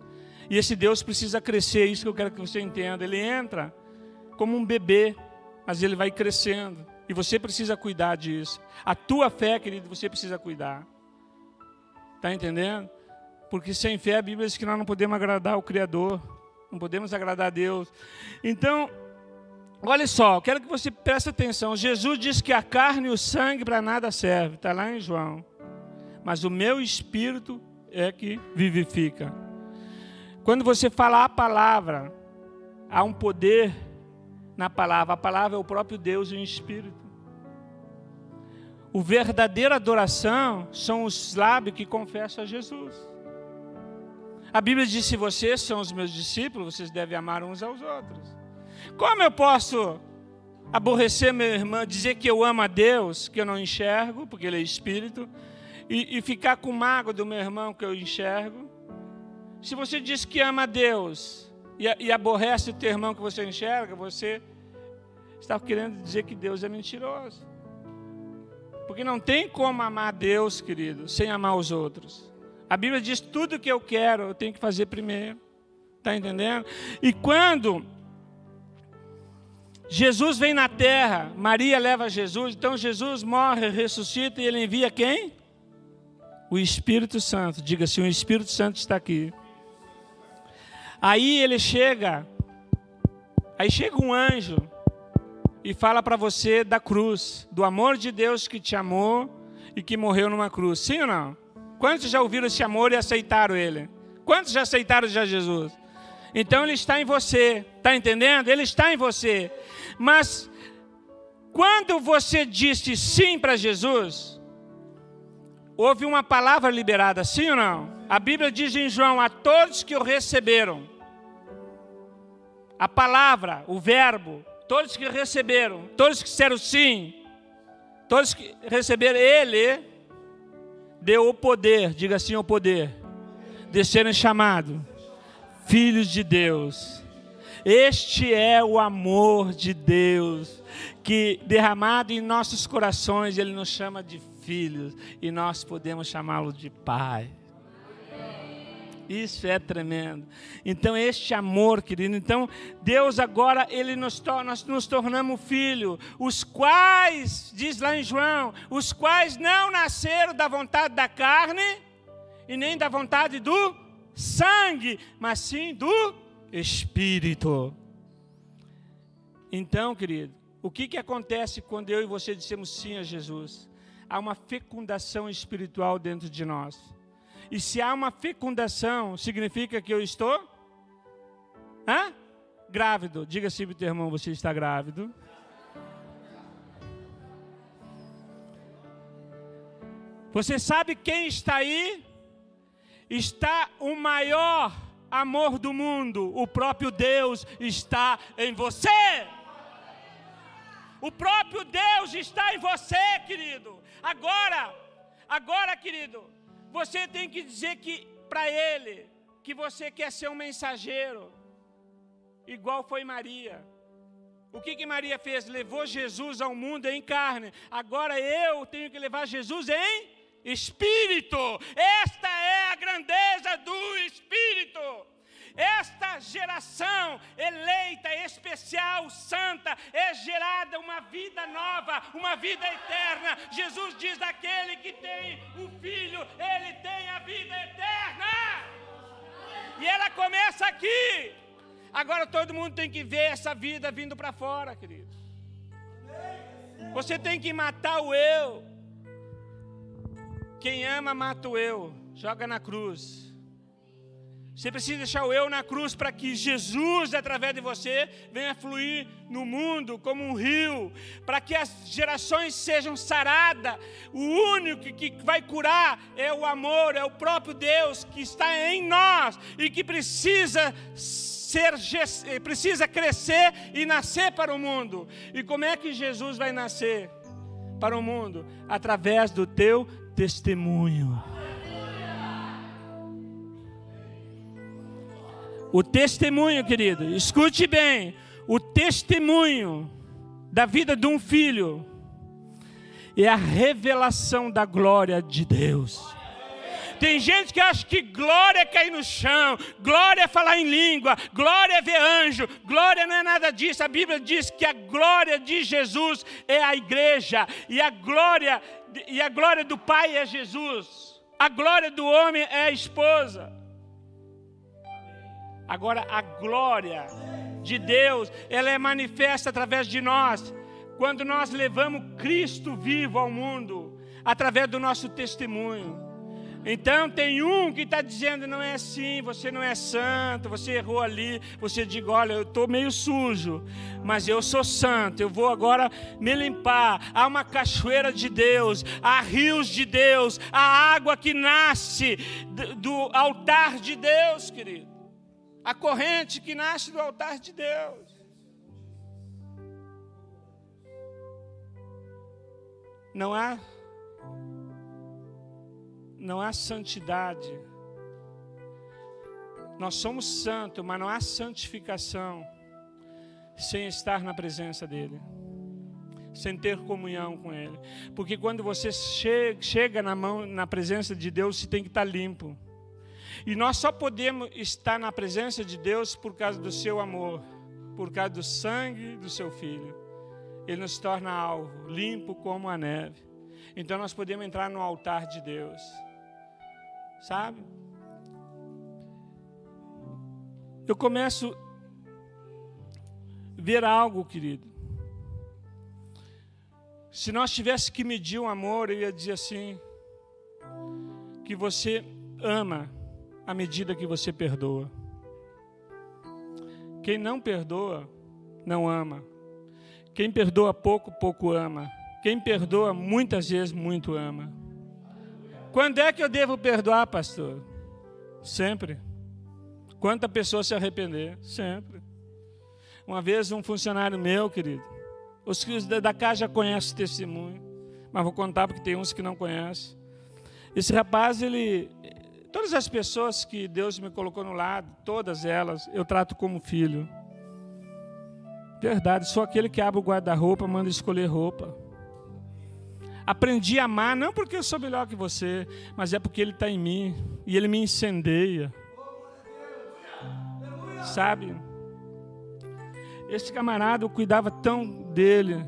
E esse Deus precisa crescer, isso que eu quero que você entenda. Ele entra como um bebê, mas ele vai crescendo, e você precisa cuidar disso. A tua fé, querido, você precisa cuidar. Está entendendo? Porque sem fé, a Bíblia diz que nós não podemos agradar o Criador, não podemos agradar a Deus. Então, olha só, eu quero que você preste atenção. Jesus diz que a carne e o sangue para nada serve, está lá em João. Mas o meu Espírito é que vivifica. Quando você fala a palavra, há um poder na palavra. A palavra é o próprio Deus em Espírito. O verdadeira adoração são os lábios que confessam a Jesus. A Bíblia diz: se vocês são os meus discípulos, vocês devem amar uns aos outros. Como eu posso aborrecer meu irmão, dizer que eu amo a Deus, que eu não enxergo, porque Ele é Espírito, e ficar com mágoa do meu irmão que eu enxergo? Se você diz que ama a Deus e aborrece o teu irmão que você enxerga, você está querendo dizer que Deus é mentiroso. Porque não tem como amar a Deus, querido, sem amar os outros. A Bíblia diz: tudo que eu quero, eu tenho que fazer primeiro. Está entendendo? E quando Jesus vem na terra, Maria leva Jesus, então Jesus morre, ressuscita e ele envia quem? O Espírito Santo. Diga assim: o Espírito Santo está aqui. Aí ele chega, um anjo e fala para você da cruz, do amor de Deus que te amou e que morreu numa cruz. Sim ou não? Quantos já ouviram esse amor e aceitaram ele? Quantos já aceitaram já Jesus? Então ele está em você, está entendendo? Ele está em você. Mas quando você disse sim para Jesus, houve uma palavra liberada, sim ou não? A Bíblia diz em João: a todos que o receberam, a palavra, o verbo, todos que receberam, todos que disseram sim, todos que receberam, ele deu o poder, diga assim, o poder, de serem chamados filhos de Deus. Este é o amor de Deus, que derramado em nossos corações, ele nos chama de filhos, e nós podemos chamá-lo de pai. Isso é tremendo. Então este amor, querido, então Deus agora, nós nos tornamos filhos, os quais, diz lá em João, os quais não nasceram da vontade da carne, e nem da vontade do sangue, mas sim do Espírito. Então, querido, o que acontece quando eu e você dissemos sim a Jesus? Há uma fecundação espiritual dentro de nós. E se há uma fecundação, significa que eu estou grávido. Diga assim para o teu irmão: você está grávido. Você sabe quem está aí? Está o maior amor do mundo. O próprio Deus está em você. O próprio Deus está em você, querido. Agora, querido, você tem que dizer que para Ele que você quer ser um mensageiro, igual foi Maria. O que Maria fez? Levou Jesus ao mundo em carne. Agora eu tenho que levar Jesus em Espírito. Esta é a grandeza do Espírito. Esta geração eleita, especial, santa, é gerada uma vida nova, uma vida eterna. Jesus diz: daquele que tem o Filho, ele tem a vida eterna. E ela começa aqui. Agora todo mundo tem que ver essa vida vindo para fora, querido. Você tem que matar o eu. Quem ama, mata o eu. Joga na cruz. Você precisa deixar o eu na cruz para que Jesus, através de você, venha fluir no mundo como um rio, para que as gerações sejam saradas. O único que vai curar é o amor, é o próprio Deus que está em nós e que precisa crescer e nascer para o mundo. E como é que Jesus vai nascer para o mundo? Através do teu testemunho. O testemunho, querido, escute bem, o testemunho da vida de um filho é a revelação da glória de Deus. Tem gente que acha que glória é cair no chão, glória é falar em língua, glória é ver anjo, glória não é nada disso. A Bíblia diz que a glória de Jesus é a igreja, e a glória do Pai é Jesus, a glória do homem é a esposa. Agora, a glória de Deus, ela é manifesta através de nós, quando nós levamos Cristo vivo ao mundo, através do nosso testemunho. Então, tem um que está dizendo: não é assim, você não é santo, você errou ali. Você diz: olha, eu estou meio sujo, mas eu sou santo, eu vou agora me limpar. Há uma cachoeira de Deus, há rios de Deus, há água que nasce do altar de Deus, querido. A corrente que nasce do altar de Deus. Não há santidade Nós somos santos, mas não há santificação sem estar na presença dEle, sem ter comunhão com Ele. Porque quando você chega na presença de Deus, você tem que estar limpo. E nós só podemos estar na presença de Deus por causa do seu amor, por causa do sangue do seu Filho. Ele nos torna alvo, limpo como a neve. Então nós podemos entrar no altar de Deus. Sabe? Eu começo a ver algo, querido. Se nós tivéssemos que medir um amor, eu ia dizer assim, que você ama à medida que você perdoa. Quem não perdoa, não ama. Quem perdoa pouco, pouco ama. Quem perdoa muitas vezes, muito ama. Quando é que eu devo perdoar, pastor? Sempre. Quando a pessoa se arrepender? Sempre. Uma vez um funcionário meu, querido, os que da casa já conhecem o testemunho, mas vou contar porque tem uns que não conhecem. Esse rapaz, todas as pessoas que Deus me colocou no lado, todas elas, eu trato como filho. Verdade, só aquele que abre o guarda-roupa manda escolher roupa. Aprendi a amar, não porque eu sou melhor que você, mas é porque Ele está em mim e Ele me incendeia. Sabe? Esse camarada, eu cuidava tão dele,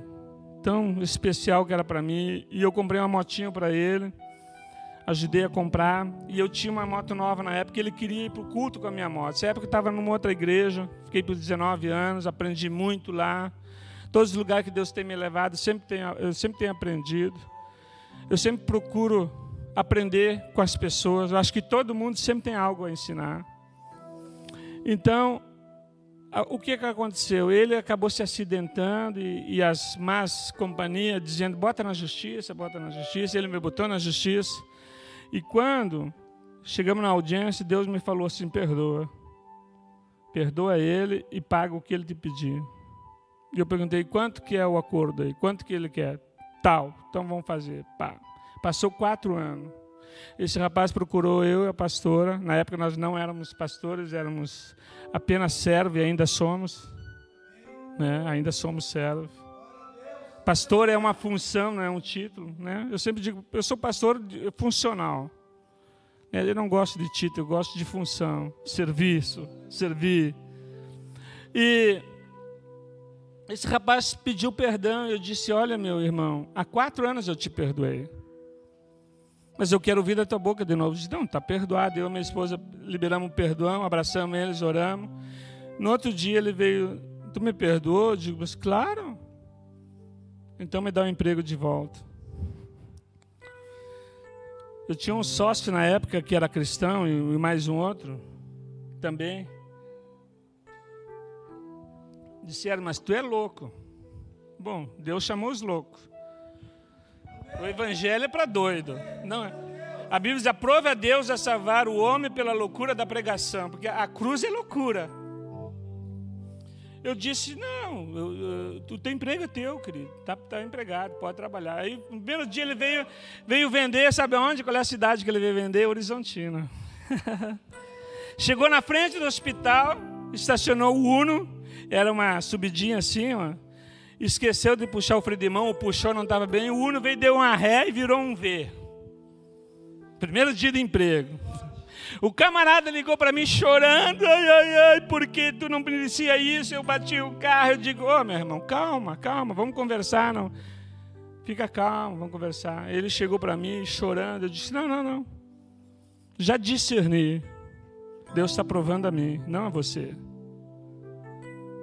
tão especial que era para mim, e eu comprei uma motinha para ele, ajudei a comprar, e eu tinha uma moto nova na época, ele queria ir para o culto com a minha moto. Nessa época eu estava numa outra igreja, fiquei por 19 anos, aprendi muito lá. Todos os lugares que Deus tem me levado, eu sempre tenho aprendido. Eu sempre procuro aprender com as pessoas. Eu acho que todo mundo sempre tem algo a ensinar. Então, o que aconteceu? Ele acabou se acidentando e as más companhias dizendo, bota na justiça, ele me botou na justiça. E quando chegamos na audiência, Deus me falou assim, perdoa ele e paga o que ele te pedir. E eu perguntei, quanto que é o acordo aí? Quanto que ele quer? Tal, então vamos fazer. Pá. Passou 4 anos. Esse rapaz procurou eu e a pastora. Na época nós não éramos pastores, éramos apenas servos e ainda somos. Né? Ainda somos servos. Pastor é uma função, não é um título. Né? Eu sempre digo, eu sou pastor funcional. Eu não gosto de título, eu gosto de função, serviço, servir. E esse rapaz pediu perdão e eu disse, olha meu irmão, há 4 anos eu te perdoei. Mas eu quero ouvir da tua boca de novo. Eu disse, não, está perdoado. Eu e minha esposa liberamos um perdão, abraçamos eles, oramos. No outro dia ele veio, tu me perdoou? Eu digo, mas claro. Então me dá um emprego de volta. Eu tinha um sócio na época que era cristão e mais um outro também. Disseram, mas tu é louco. Bom, Deus chamou os loucos. O evangelho é para doido. Não é? A Bíblia diz, aprove a Deus a salvar o homem pela loucura da pregação, porque a cruz é loucura. Eu disse, não, tu tem emprego teu, querido, tá empregado, pode trabalhar. Aí, no primeiro dia ele veio vender, sabe aonde? Qual é a cidade que ele veio vender? Horizontina. Chegou na frente do hospital, estacionou o Uno, era uma subidinha assim, ó, esqueceu de puxar o freio de mão, ou puxou, não estava bem, o Uno veio, deu uma ré e virou um V. Primeiro dia de emprego. O camarada ligou para mim chorando, ai, por que tu não merecia isso? Eu bati o carro, eu digo, meu irmão, calma, vamos conversar, não. Fica calmo, vamos conversar. Ele chegou para mim chorando, eu disse, não. Já discerni, Deus está provando a mim, não a você.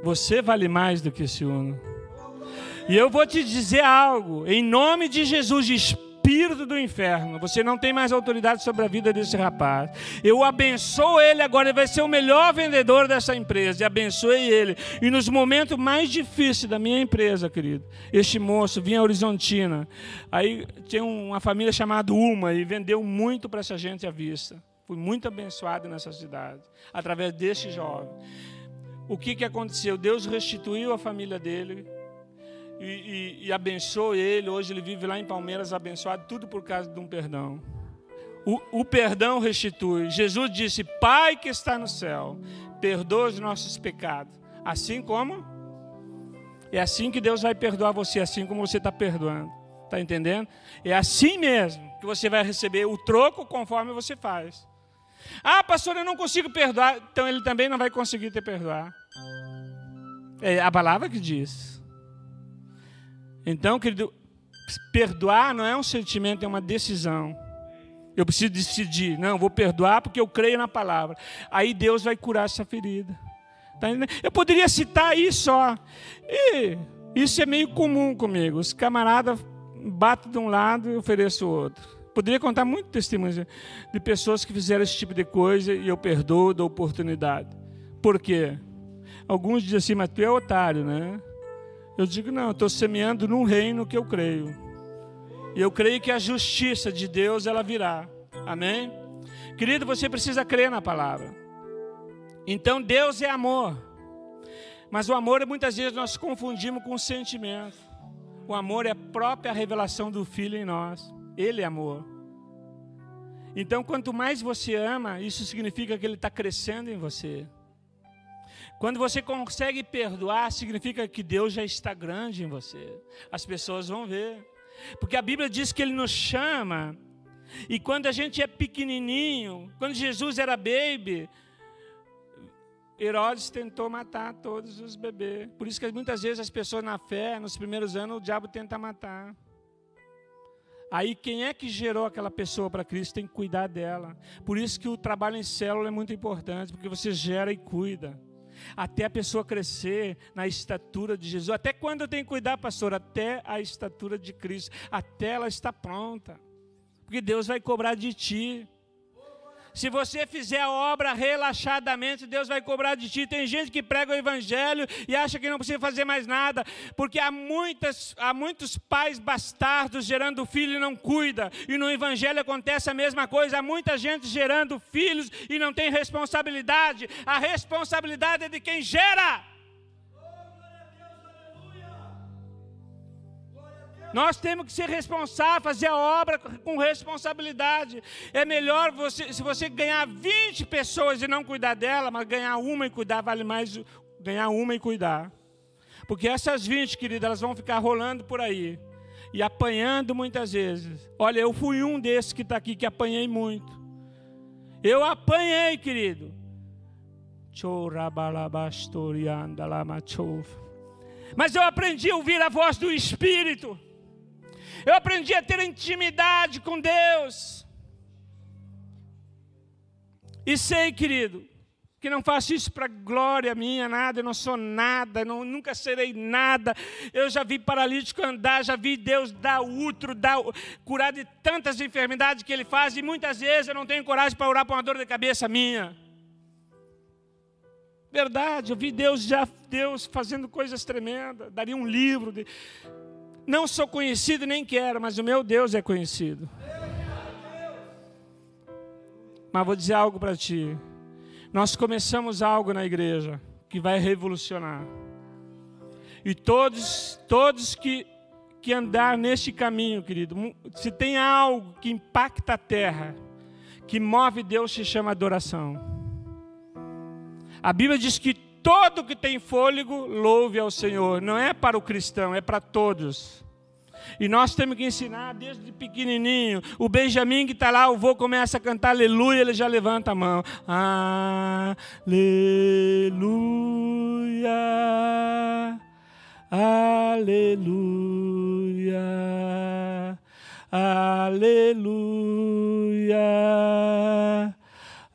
Você vale mais do que esse Uno. E eu vou te dizer algo, em nome de Jesus, espírito do inferno, você não tem mais autoridade sobre a vida desse rapaz. Eu abençoo ele agora, ele vai ser o melhor vendedor dessa empresa. E abençoei ele. E nos momentos mais difíceis da minha empresa, querido, este moço vinha a Horizontina. Aí tinha uma família chamada Uma e vendeu muito para essa gente à vista. Fui muito abençoado nessa cidade, através deste jovem. O que aconteceu? Deus restituiu a família dele. E abençoou ele, hoje ele vive lá em Palmeiras abençoado, tudo por causa de um perdão. O perdão restitui. Jesus disse: Pai que está no céu, perdoa os nossos pecados. Assim como? É assim que Deus vai perdoar você, assim como você está perdoando. Está entendendo? É assim mesmo que você vai receber o troco conforme você faz. Ah, pastor, eu não consigo perdoar. Então ele também não vai conseguir te perdoar. É a palavra que diz. Então, querido, perdoar não é um sentimento, é uma decisão. Eu preciso decidir. Não, vou perdoar porque eu creio na palavra. Aí Deus vai curar essa ferida. Tá entendendo? Eu poderia citar isso só. E isso é meio comum comigo. Os camaradas batem de um lado e oferecem o outro. Poderia contar muitos testemunhos de pessoas que fizeram esse tipo de coisa e eu perdoo, dou oportunidade. Por quê? Alguns dizem assim, mas tu é otário, né? Eu digo, não, eu estou semeando num reino que eu creio. E eu creio que a justiça de Deus, ela virá. Amém? Querido, você precisa crer na palavra. Então, Deus é amor. Mas o amor, muitas vezes, nós confundimos com o sentimento. O amor é a própria revelação do Filho em nós. Ele é amor. Então, quanto mais você ama, isso significa que Ele está crescendo em você. Quando você consegue perdoar, significa que Deus já está grande em você. As pessoas vão ver. Porque a Bíblia diz que Ele nos chama. E quando a gente é pequenininho, quando Jesus era baby, Herodes tentou matar todos os bebês. Por isso que muitas vezes as pessoas na fé, nos primeiros anos, o diabo tenta matar. Aí quem é que gerou aquela pessoa para Cristo tem que cuidar dela. Por isso que o trabalho em célula é muito importante, porque você gera e cuida. Até a pessoa crescer na estatura de Jesus. Até quando eu tenho que cuidar, pastor? Até a estatura de Cristo. Até ela estar pronta. Porque Deus vai cobrar de ti. Se você fizer a obra relaxadamente, Deus vai cobrar de ti. Tem gente que prega o evangelho e acha que não precisa fazer mais nada, porque há muitos pais bastardos gerando filho e não cuida. E no evangelho acontece a mesma coisa. Há muita gente gerando filhos e não tem responsabilidade. A responsabilidade é de quem gera. Nós temos que ser responsáveis, fazer a obra com responsabilidade. É melhor se você ganhar 20 pessoas e não cuidar dela, mas ganhar uma e cuidar, vale mais ganhar uma e cuidar. Porque essas 20, queridas, elas vão ficar rolando por aí e apanhando muitas vezes. Olha, eu fui um desses que está aqui, que apanhei muito. Eu apanhei, querido. Mas eu aprendi a ouvir a voz do Espírito. Eu aprendi a ter intimidade com Deus. E sei, querido, que não faço isso para glória minha, nada. Eu não sou nada, nunca serei nada. Eu já vi paralítico andar, já vi Deus dar útero, curar de tantas enfermidades que Ele faz. E muitas vezes eu não tenho coragem para orar por uma dor de cabeça minha. Verdade, eu vi Deus fazendo coisas tremendas. Daria um livro. Não sou conhecido, nem quero, mas o meu Deus é conhecido. Mas vou dizer algo para ti. Nós começamos algo na igreja que vai revolucionar. E todos que andar neste caminho, querido, se tem algo que impacta a terra, que move Deus, se chama adoração. A Bíblia diz que todo que tem fôlego, louve ao Senhor. Não é para o cristão, é para todos. E nós temos que ensinar desde pequenininho. O Benjamin que está lá, o vô começa a cantar aleluia, ele já levanta a mão. Aleluia, aleluia, aleluia,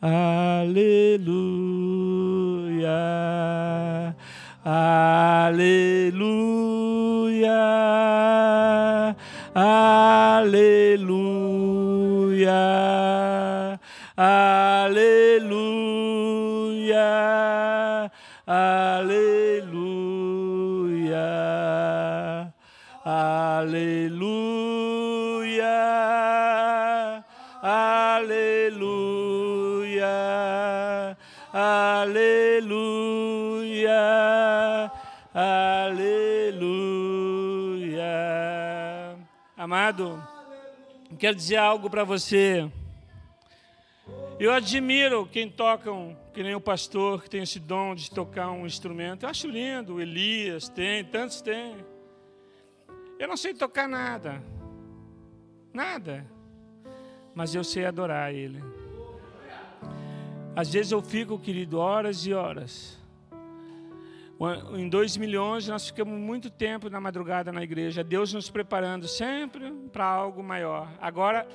aleluia, aleluia, aleluia, aleluia, aleluia, aleluia, aleluia, aleluia, aleluia. Amado, quero dizer algo para você. Eu admiro quem tocam, que nem o pastor, que tem esse dom de tocar um instrumento. Eu acho lindo, o Elias tem, tantos têm. Eu não sei tocar nada, nada, mas eu sei adorar Ele. Às vezes eu fico, querido, horas e horas. Em 2011 nós ficamos muito tempo na madrugada na igreja, Deus nos preparando sempre para algo maior. Agora,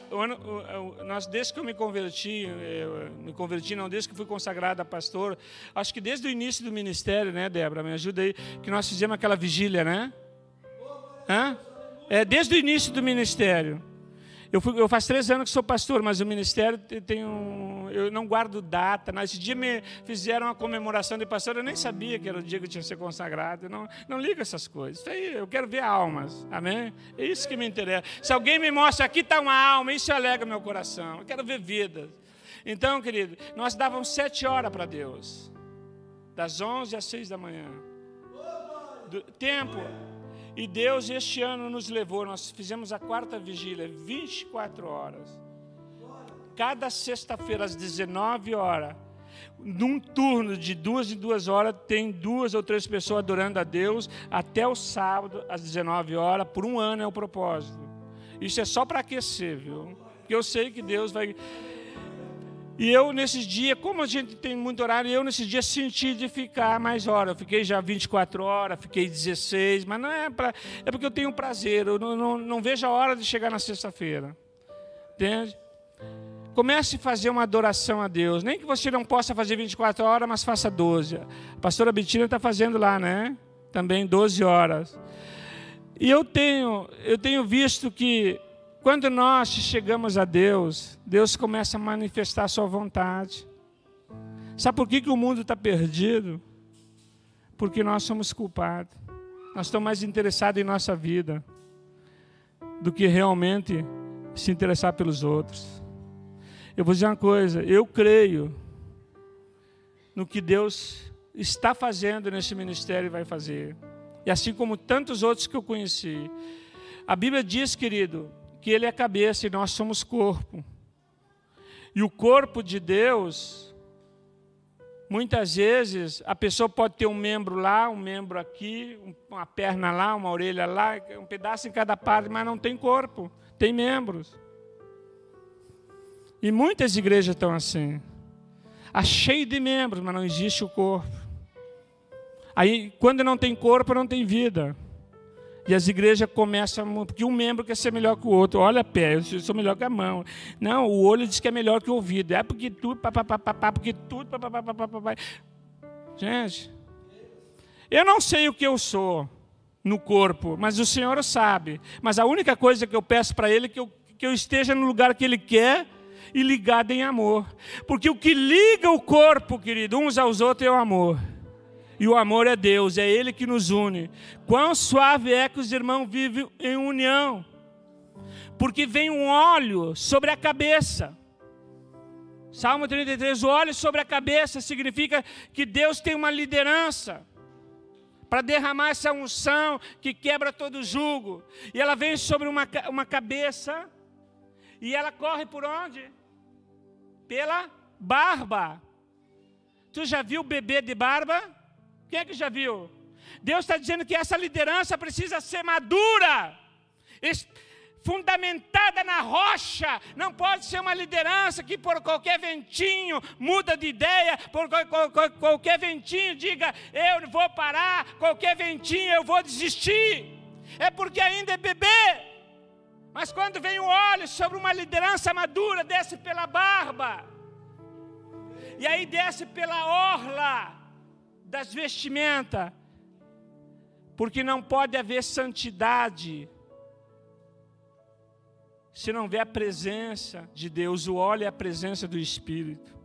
desde que eu me converti, desde que fui consagrado a pastor, acho que desde o início do ministério, né, Débora, me ajuda aí, que nós fizemos aquela vigília, né? Desde o início do ministério. Eu faço 3 anos que sou pastor, mas o ministério eu não guardo data. Nesse dia me fizeram uma comemoração de pastor, eu nem sabia que era o dia que eu tinha que ser consagrado. Eu não ligo essas coisas. Isso aí, eu quero ver almas, amém? É isso que me interessa. Se alguém me mostra, aqui está uma alma, isso alegra meu coração. Eu quero ver vidas. Então, querido, nós dávamos 7 horas para Deus, das 11 às 6 da manhã. Tempo. E Deus este ano nos levou, nós fizemos a 4ª vigília, 24 horas. Cada sexta-feira às 19 horas, num turno de 2 em 2 horas, tem 2 ou 3 pessoas adorando a Deus, até o sábado às 19 horas, por 1 ano é o propósito. Isso é só para aquecer, viu? Porque eu sei que Deus vai... E eu, nesses dias, como a gente tem muito horário, eu, nesses dias, senti de ficar mais horas. Eu fiquei já 24 horas, fiquei 16, mas não é para... É porque eu tenho prazer, eu não vejo a hora de chegar na sexta-feira. Entende? Comece a fazer uma adoração a Deus. Nem que você não possa fazer 24 horas, mas faça 12. A pastora Betina está fazendo lá, né? Também 12 horas. E eu tenho visto que... Quando nós chegamos a Deus, Deus começa a manifestar a sua vontade. Sabe por que o mundo está perdido? Porque nós somos culpados. Nós estamos mais interessados em nossa vida do que realmente se interessar pelos outros. Eu vou dizer uma coisa, eu creio no que Deus está fazendo nesse ministério e vai fazer. E assim como tantos outros que eu conheci. A Bíblia diz, querido, que Ele é a cabeça e nós somos corpo. E o corpo de Deus, muitas vezes, a pessoa pode ter um membro lá, um membro aqui, uma perna lá, uma orelha lá, um pedaço em cada parte, mas não tem corpo, tem membros. E muitas igrejas estão assim. Cheio de membros, mas não existe o corpo. Aí, quando não tem corpo, não tem vida. E as igrejas começam, porque um membro quer ser melhor que o outro. Olha a pé, eu sou melhor que a mão. Não, o olho diz que é melhor que o ouvido. É porque tudo, porque tudo, Gente, eu não sei o que eu sou no corpo, mas o Senhor sabe. Mas a única coisa que eu peço para Ele é que eu esteja no lugar que Ele quer e ligado em amor. Porque o que liga o corpo, querido, uns aos outros é o amor. E o amor é Deus, é Ele que nos une. Quão suave é que os irmãos vivem em união. Porque vem um óleo sobre a cabeça. Salmo 33, o óleo sobre a cabeça significa que Deus tem uma liderança para derramar essa unção que quebra todo jugo. E ela vem sobre uma cabeça e ela corre por onde? Pela barba. Tu já viu bebê de barba? Quem é que já viu? Deus está dizendo que essa liderança precisa ser madura, fundamentada na rocha. Não pode ser uma liderança que por qualquer ventinho muda de ideia, por qualquer ventinho diga, eu vou parar, qualquer ventinho eu vou desistir. É porque ainda é bebê. Mas quando vem o óleo sobre uma liderança madura, desce pela barba. E aí desce pela orla das vestimentas, porque não pode haver santidade se não houver a presença de Deus. O óleo é a presença do Espírito.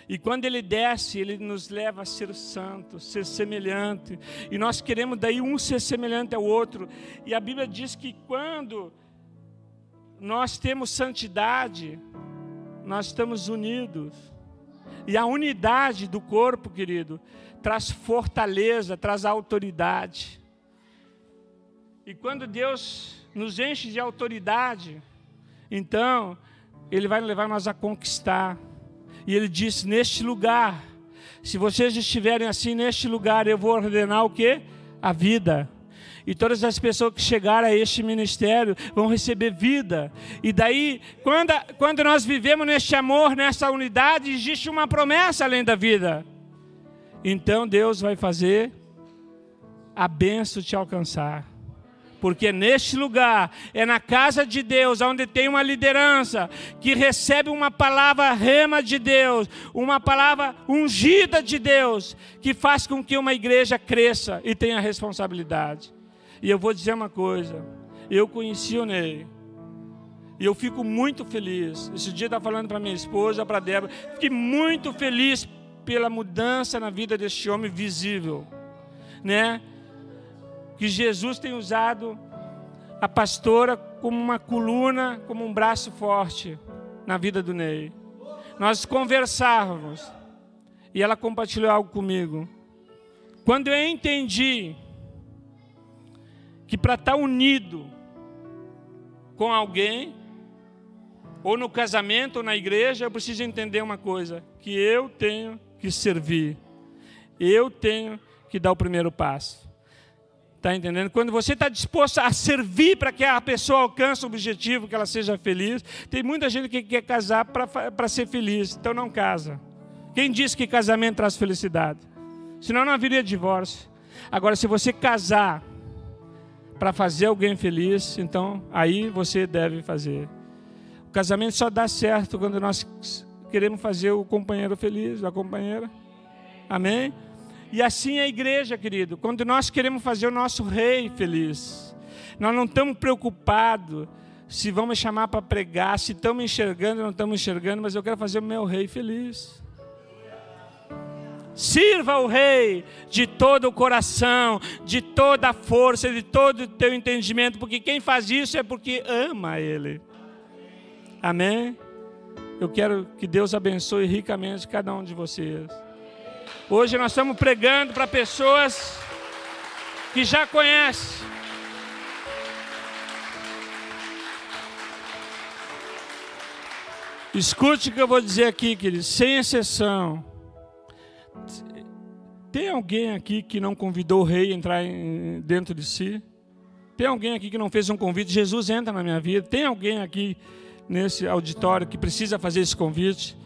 E quando ele desce, ele nos leva a ser santo, ser semelhante. E nós queremos daí um ser semelhante ao outro. E a Bíblia diz que quando nós temos santidade, nós estamos unidos. E a unidade do corpo, querido, traz fortaleza, traz autoridade. E quando Deus nos enche de autoridade, então Ele vai levar nós a conquistar. E Ele disse, neste lugar, se vocês estiverem assim neste lugar, eu vou ordenar o quê? A vida. E todas as pessoas que chegarem a este ministério vão receber vida. E daí, quando nós vivemos neste amor, nessa unidade, existe uma promessa além da vida. Então Deus vai fazer a bênção te alcançar. Porque neste lugar, é na casa de Deus, onde tem uma liderança que recebe uma palavra rema de Deus, uma palavra ungida de Deus, que faz com que uma igreja cresça e tenha responsabilidade. E eu vou dizer uma coisa, eu conheci o Ney, e eu fico muito feliz. Esse dia eu estava falando para minha esposa, para a Débora, fiquei muito feliz pela mudança na vida deste homem visível, né? Que Jesus tem usado a pastora como uma coluna, como um braço forte na vida do Ney. Nós conversávamos e ela compartilhou algo comigo. Quando eu entendi que para estar unido com alguém, ou no casamento, ou na igreja, eu preciso entender uma coisa, que eu tenho que servir, eu tenho que dar o primeiro passo. Está entendendo? Quando você está disposto a servir para que a pessoa alcance o objetivo, que ela seja feliz. Tem muita gente que quer casar para ser feliz, então não casa. Quem disse que casamento traz felicidade? Senão não haveria divórcio. Agora, se você casar para fazer alguém feliz, então aí você deve fazer. O casamento só dá certo quando nós queremos fazer o companheiro feliz, a companheira. Amém? E assim é a igreja, querido, quando nós queremos fazer o nosso rei feliz, nós não estamos preocupados se vão me chamar para pregar, se estamos enxergando ou não estamos enxergando, mas eu quero fazer o meu rei feliz. Sirva o rei de todo o coração, de toda a força, de todo o teu entendimento, porque quem faz isso é porque ama ele. Amém? Eu quero que Deus abençoe ricamente cada um de vocês. Hoje nós estamos pregando para pessoas que já conhecem. Escute o que eu vou dizer aqui, queridos, sem exceção. Tem alguém aqui que não convidou o rei a entrar dentro de si? Tem alguém aqui que não fez um convite? Jesus entra na minha vida. Tem alguém aqui nesse auditório que precisa fazer esse convite?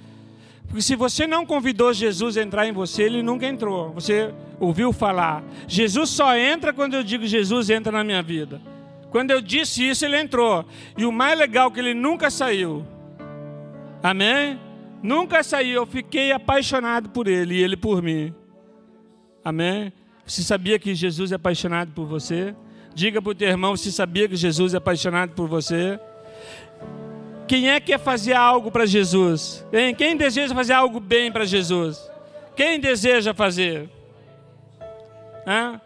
Porque se você não convidou Jesus a entrar em você, ele nunca entrou. Você ouviu falar. Jesus só entra quando eu digo Jesus entra na minha vida. Quando eu disse isso, ele entrou. E o mais legal é que ele nunca saiu. Amém? Nunca saiu. Eu fiquei apaixonado por ele e ele por mim. Amém? Você sabia que Jesus é apaixonado por você? Diga para o teu irmão, você sabia que Jesus é apaixonado por você? Quem é que quer fazer algo para Jesus? Hein? Quem deseja fazer algo bem para Jesus? Quem deseja fazer? Hã?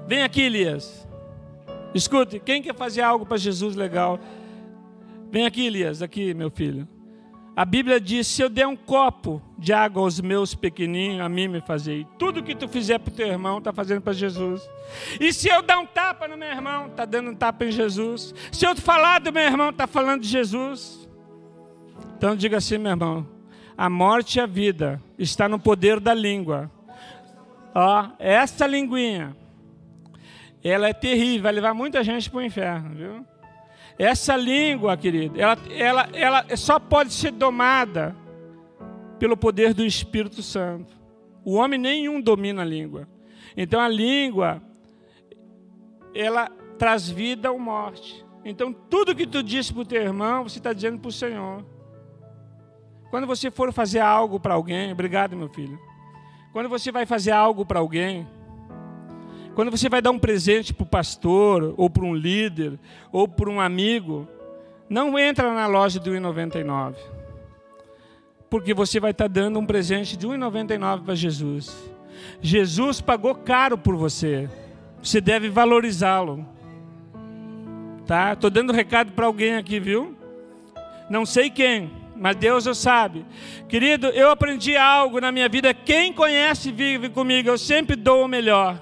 Vem aqui, Elias. Escute, quem quer fazer algo para Jesus legal? Vem aqui, Elias, aqui, meu filho. A Bíblia diz, se eu der um copo de água aos meus pequenininhos, a mim me fazei. Tudo que tu fizer para o teu irmão, está fazendo para Jesus. E se eu dar um tapa no meu irmão, está dando um tapa em Jesus. Se eu falar do meu irmão, está falando de Jesus. Então diga assim, meu irmão, a morte e a vida está no poder da língua. Ó, essa linguinha, ela é terrível, vai levar muita gente para o inferno, viu? Essa língua, querido, ela só pode ser domada pelo poder do Espírito Santo. O homem nenhum domina a língua. Então a língua, ela traz vida ou morte. Então tudo que tu disse para o teu irmão, você está dizendo para o Senhor. Quando você for fazer algo para alguém, obrigado, meu filho. Quando você vai fazer algo para alguém, quando você vai dar um presente para o pastor, ou para um líder, ou para um amigo, não entra na loja de R$1,99. Porque você vai estar dando um presente de R$1,99 para Jesus. Jesus pagou caro por você. Você deve valorizá-lo. Tá? Estou dando recado para alguém aqui, viu? Não sei quem, mas Deus o sabe. Querido, eu aprendi algo na minha vida. Quem conhece vive comigo. Eu sempre dou o melhor.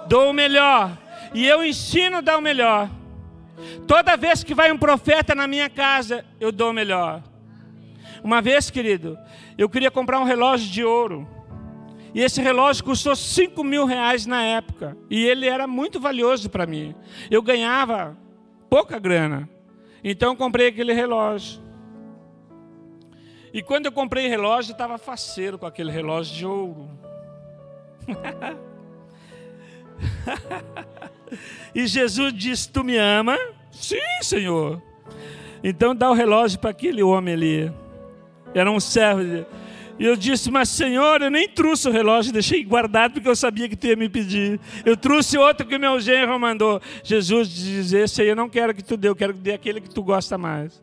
Dou o melhor. E eu ensino a dar o melhor. Toda vez que vai um profeta na minha casa, eu dou o melhor. Uma vez, querido, eu queria comprar um relógio de ouro. E esse relógio custou R$5.000 na época. E ele era muito valioso para mim. Eu ganhava pouca grana. Então eu comprei aquele relógio. E quando eu comprei o relógio, eu estava faceiro com aquele relógio de ouro. E Jesus disse: tu me ama? Sim, Senhor. Então dá o relógio para aquele homem ali. Era um servo. E eu disse: mas Senhor, eu nem trouxe o relógio, deixei guardado porque eu sabia que tu ia me pedir. Eu trouxe outro que o meu genro mandou. Jesus diz: esse aí eu não quero que tu dê, eu quero que dê aquele que tu gosta mais.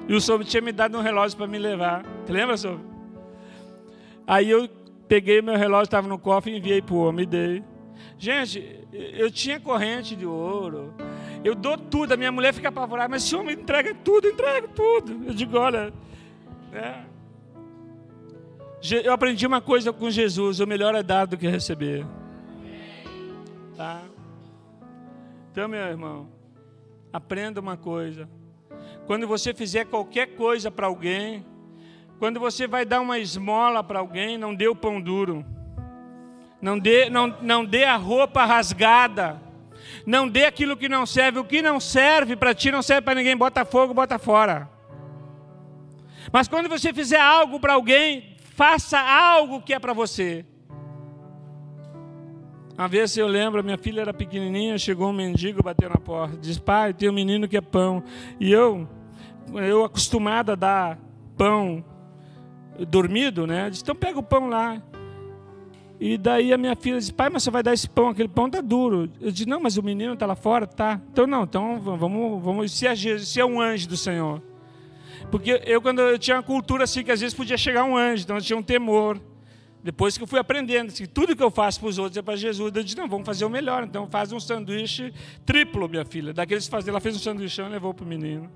E o Senhor tinha me dado um relógio para me levar. Te lembra, Senhor? Aí eu peguei meu relógio, estava no cofre e enviei para o homem e dei. Gente, eu tinha corrente de ouro. Eu dou tudo, a minha mulher fica apavorada, mas esse homem entrega tudo, entrega tudo. Eu digo: olha, eu aprendi uma coisa com Jesus: o melhor é dar do que receber. Tá? Então, meu irmão, aprenda uma coisa. Quando você fizer qualquer coisa para alguém, quando você vai dar uma esmola para alguém, não dê o pão duro. Não dê a roupa rasgada. Não dê aquilo que não serve. O que não serve para ti não serve para ninguém. Bota fogo, bota fora. Mas quando você fizer algo para alguém, faça algo que é para você. Uma vez eu lembro, minha filha era pequenininha, chegou um mendigo, bateu na porta, disse: pai, tem um menino que é pão. E eu acostumado a dar pão dormido, né? Disse: então pega o pão lá. E daí a minha filha disse: pai, mas você vai dar esse pão, aquele pão tá duro. Eu disse: não, mas o menino está lá fora, tá? Então vamos, se é um anjo do Senhor. Porque quando eu tinha uma cultura assim, que às vezes podia chegar um anjo, então eu tinha um temor. Depois que eu fui aprendendo, que tudo que eu faço para os outros é para Jesus, eu disse: não, vamos fazer o melhor. Então faz um sanduíche triplo, minha filha. Daqueles que fazem, ela fez um sanduíchão e levou para o menino.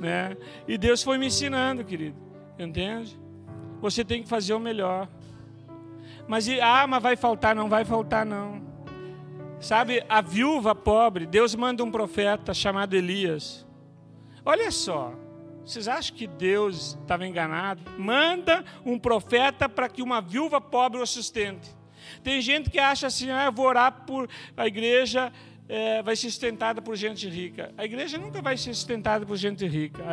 Né? E Deus foi me ensinando, querido. Entende? Você tem que fazer o melhor. Mas vai faltar, não vai faltar não. Sabe, a viúva pobre, Deus manda um profeta chamado Elias. Olha só, vocês acham que Deus estava enganado? Manda um profeta para que uma viúva pobre o sustente. Tem gente que acha assim: eu vou orar por a igreja, vai ser sustentada por gente rica. A igreja nunca vai ser sustentada por gente rica.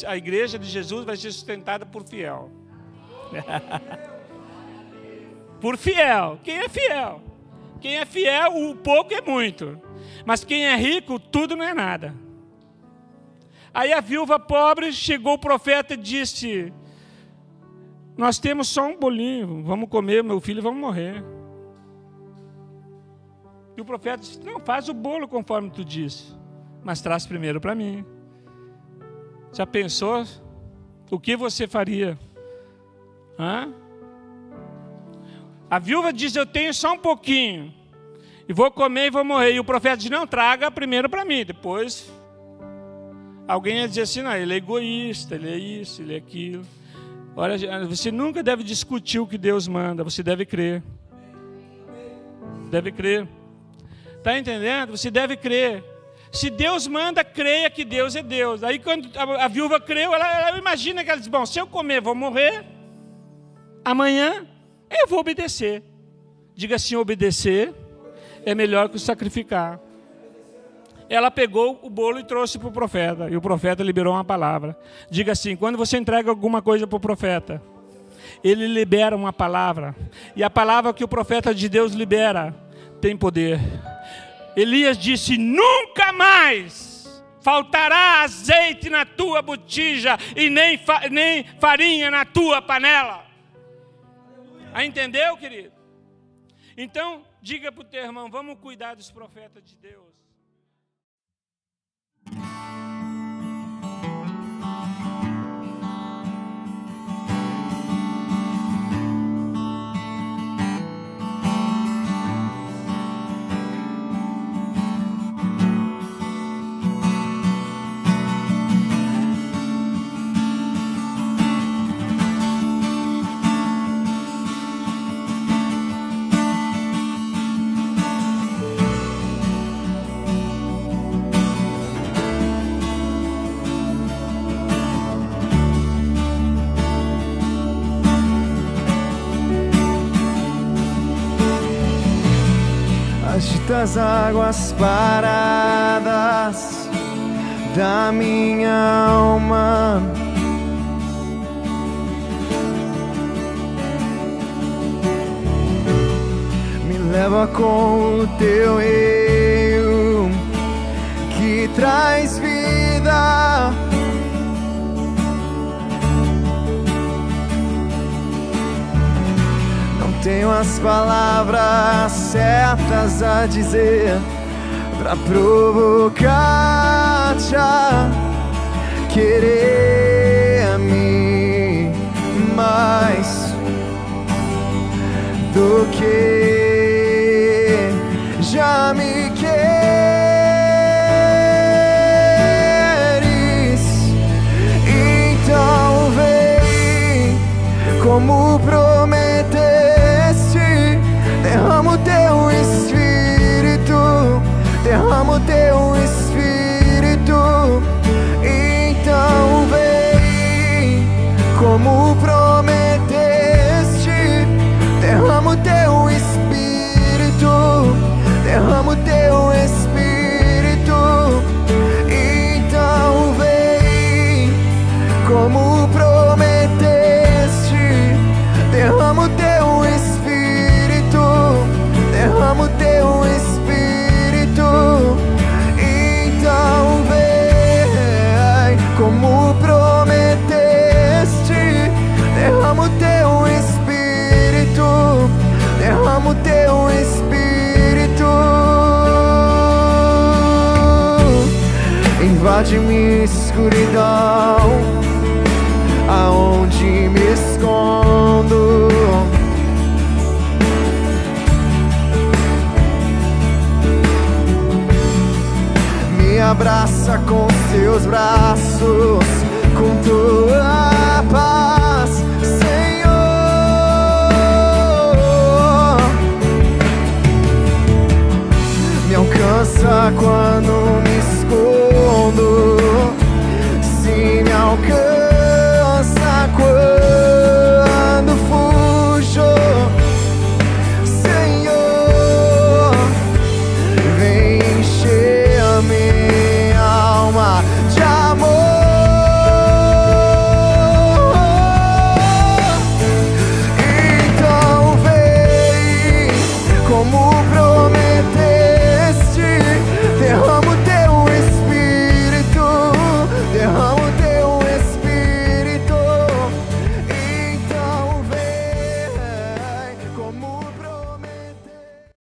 A igreja de Jesus vai ser sustentada por fiel. Por fiel. Quem é fiel? Quem é fiel, o pouco é muito. Mas quem é rico, tudo não é nada. Aí a viúva pobre, chegou o profeta e disse: nós temos só um bolinho, vamos comer, meu filho, vamos morrer. E o profeta disse: não, faz o bolo conforme tu disse, mas traz primeiro para mim. Já pensou o que você faria? A viúva diz: eu tenho só um pouquinho, e vou comer e vou morrer. E o profeta diz: não, traga primeiro para mim, depois. Alguém ia dizer assim: não, ele é egoísta, ele é isso, ele é aquilo. Olha, você nunca deve discutir o que Deus manda, você deve crer. Deve crer. Está entendendo? Você deve crer. Se Deus manda, creia que Deus é Deus. Aí quando a viúva creu, ela imagina que ela diz: bom, se eu comer, vou morrer. Amanhã eu vou obedecer. Diga assim: obedecer é melhor que sacrificar. Ela pegou o bolo e trouxe para o profeta. E o profeta liberou uma palavra. Diga assim: quando você entrega alguma coisa para o profeta, ele libera uma palavra. E a palavra que o profeta de Deus libera tem poder. Elias disse: nunca mais faltará azeite na tua botija e nem farinha na tua panela. Entendeu, querido? Então, diga para o teu irmão: vamos cuidar dos profetas de Deus. muitas águas paradas da minha alma. Me leva com o teu rio que traz vida. Não tenho as palavras certas a dizer pra provocar-te a querer-me mais do que já me queres. Então vem como prometeste, derrama o teu Espírito, derrama o teu Espírito. Então vem como prometeste, derrama o teu Espírito, derrama o teu Espírito. Então vem como prometeste, derrama o teu Espírito, derrama o teu Espírito. Então vem como prometeste, derrama o teu Espírito, derrama o teu Espírito. Invade-me escuridão, aonde me escondo. Me abraça com seus braços, com tua paz, Senhor. Me alcança quando me escondo, se me alcança quando fujo, Senhor. Vem encher a minha alma de amor. Então vem como prometeste, derrama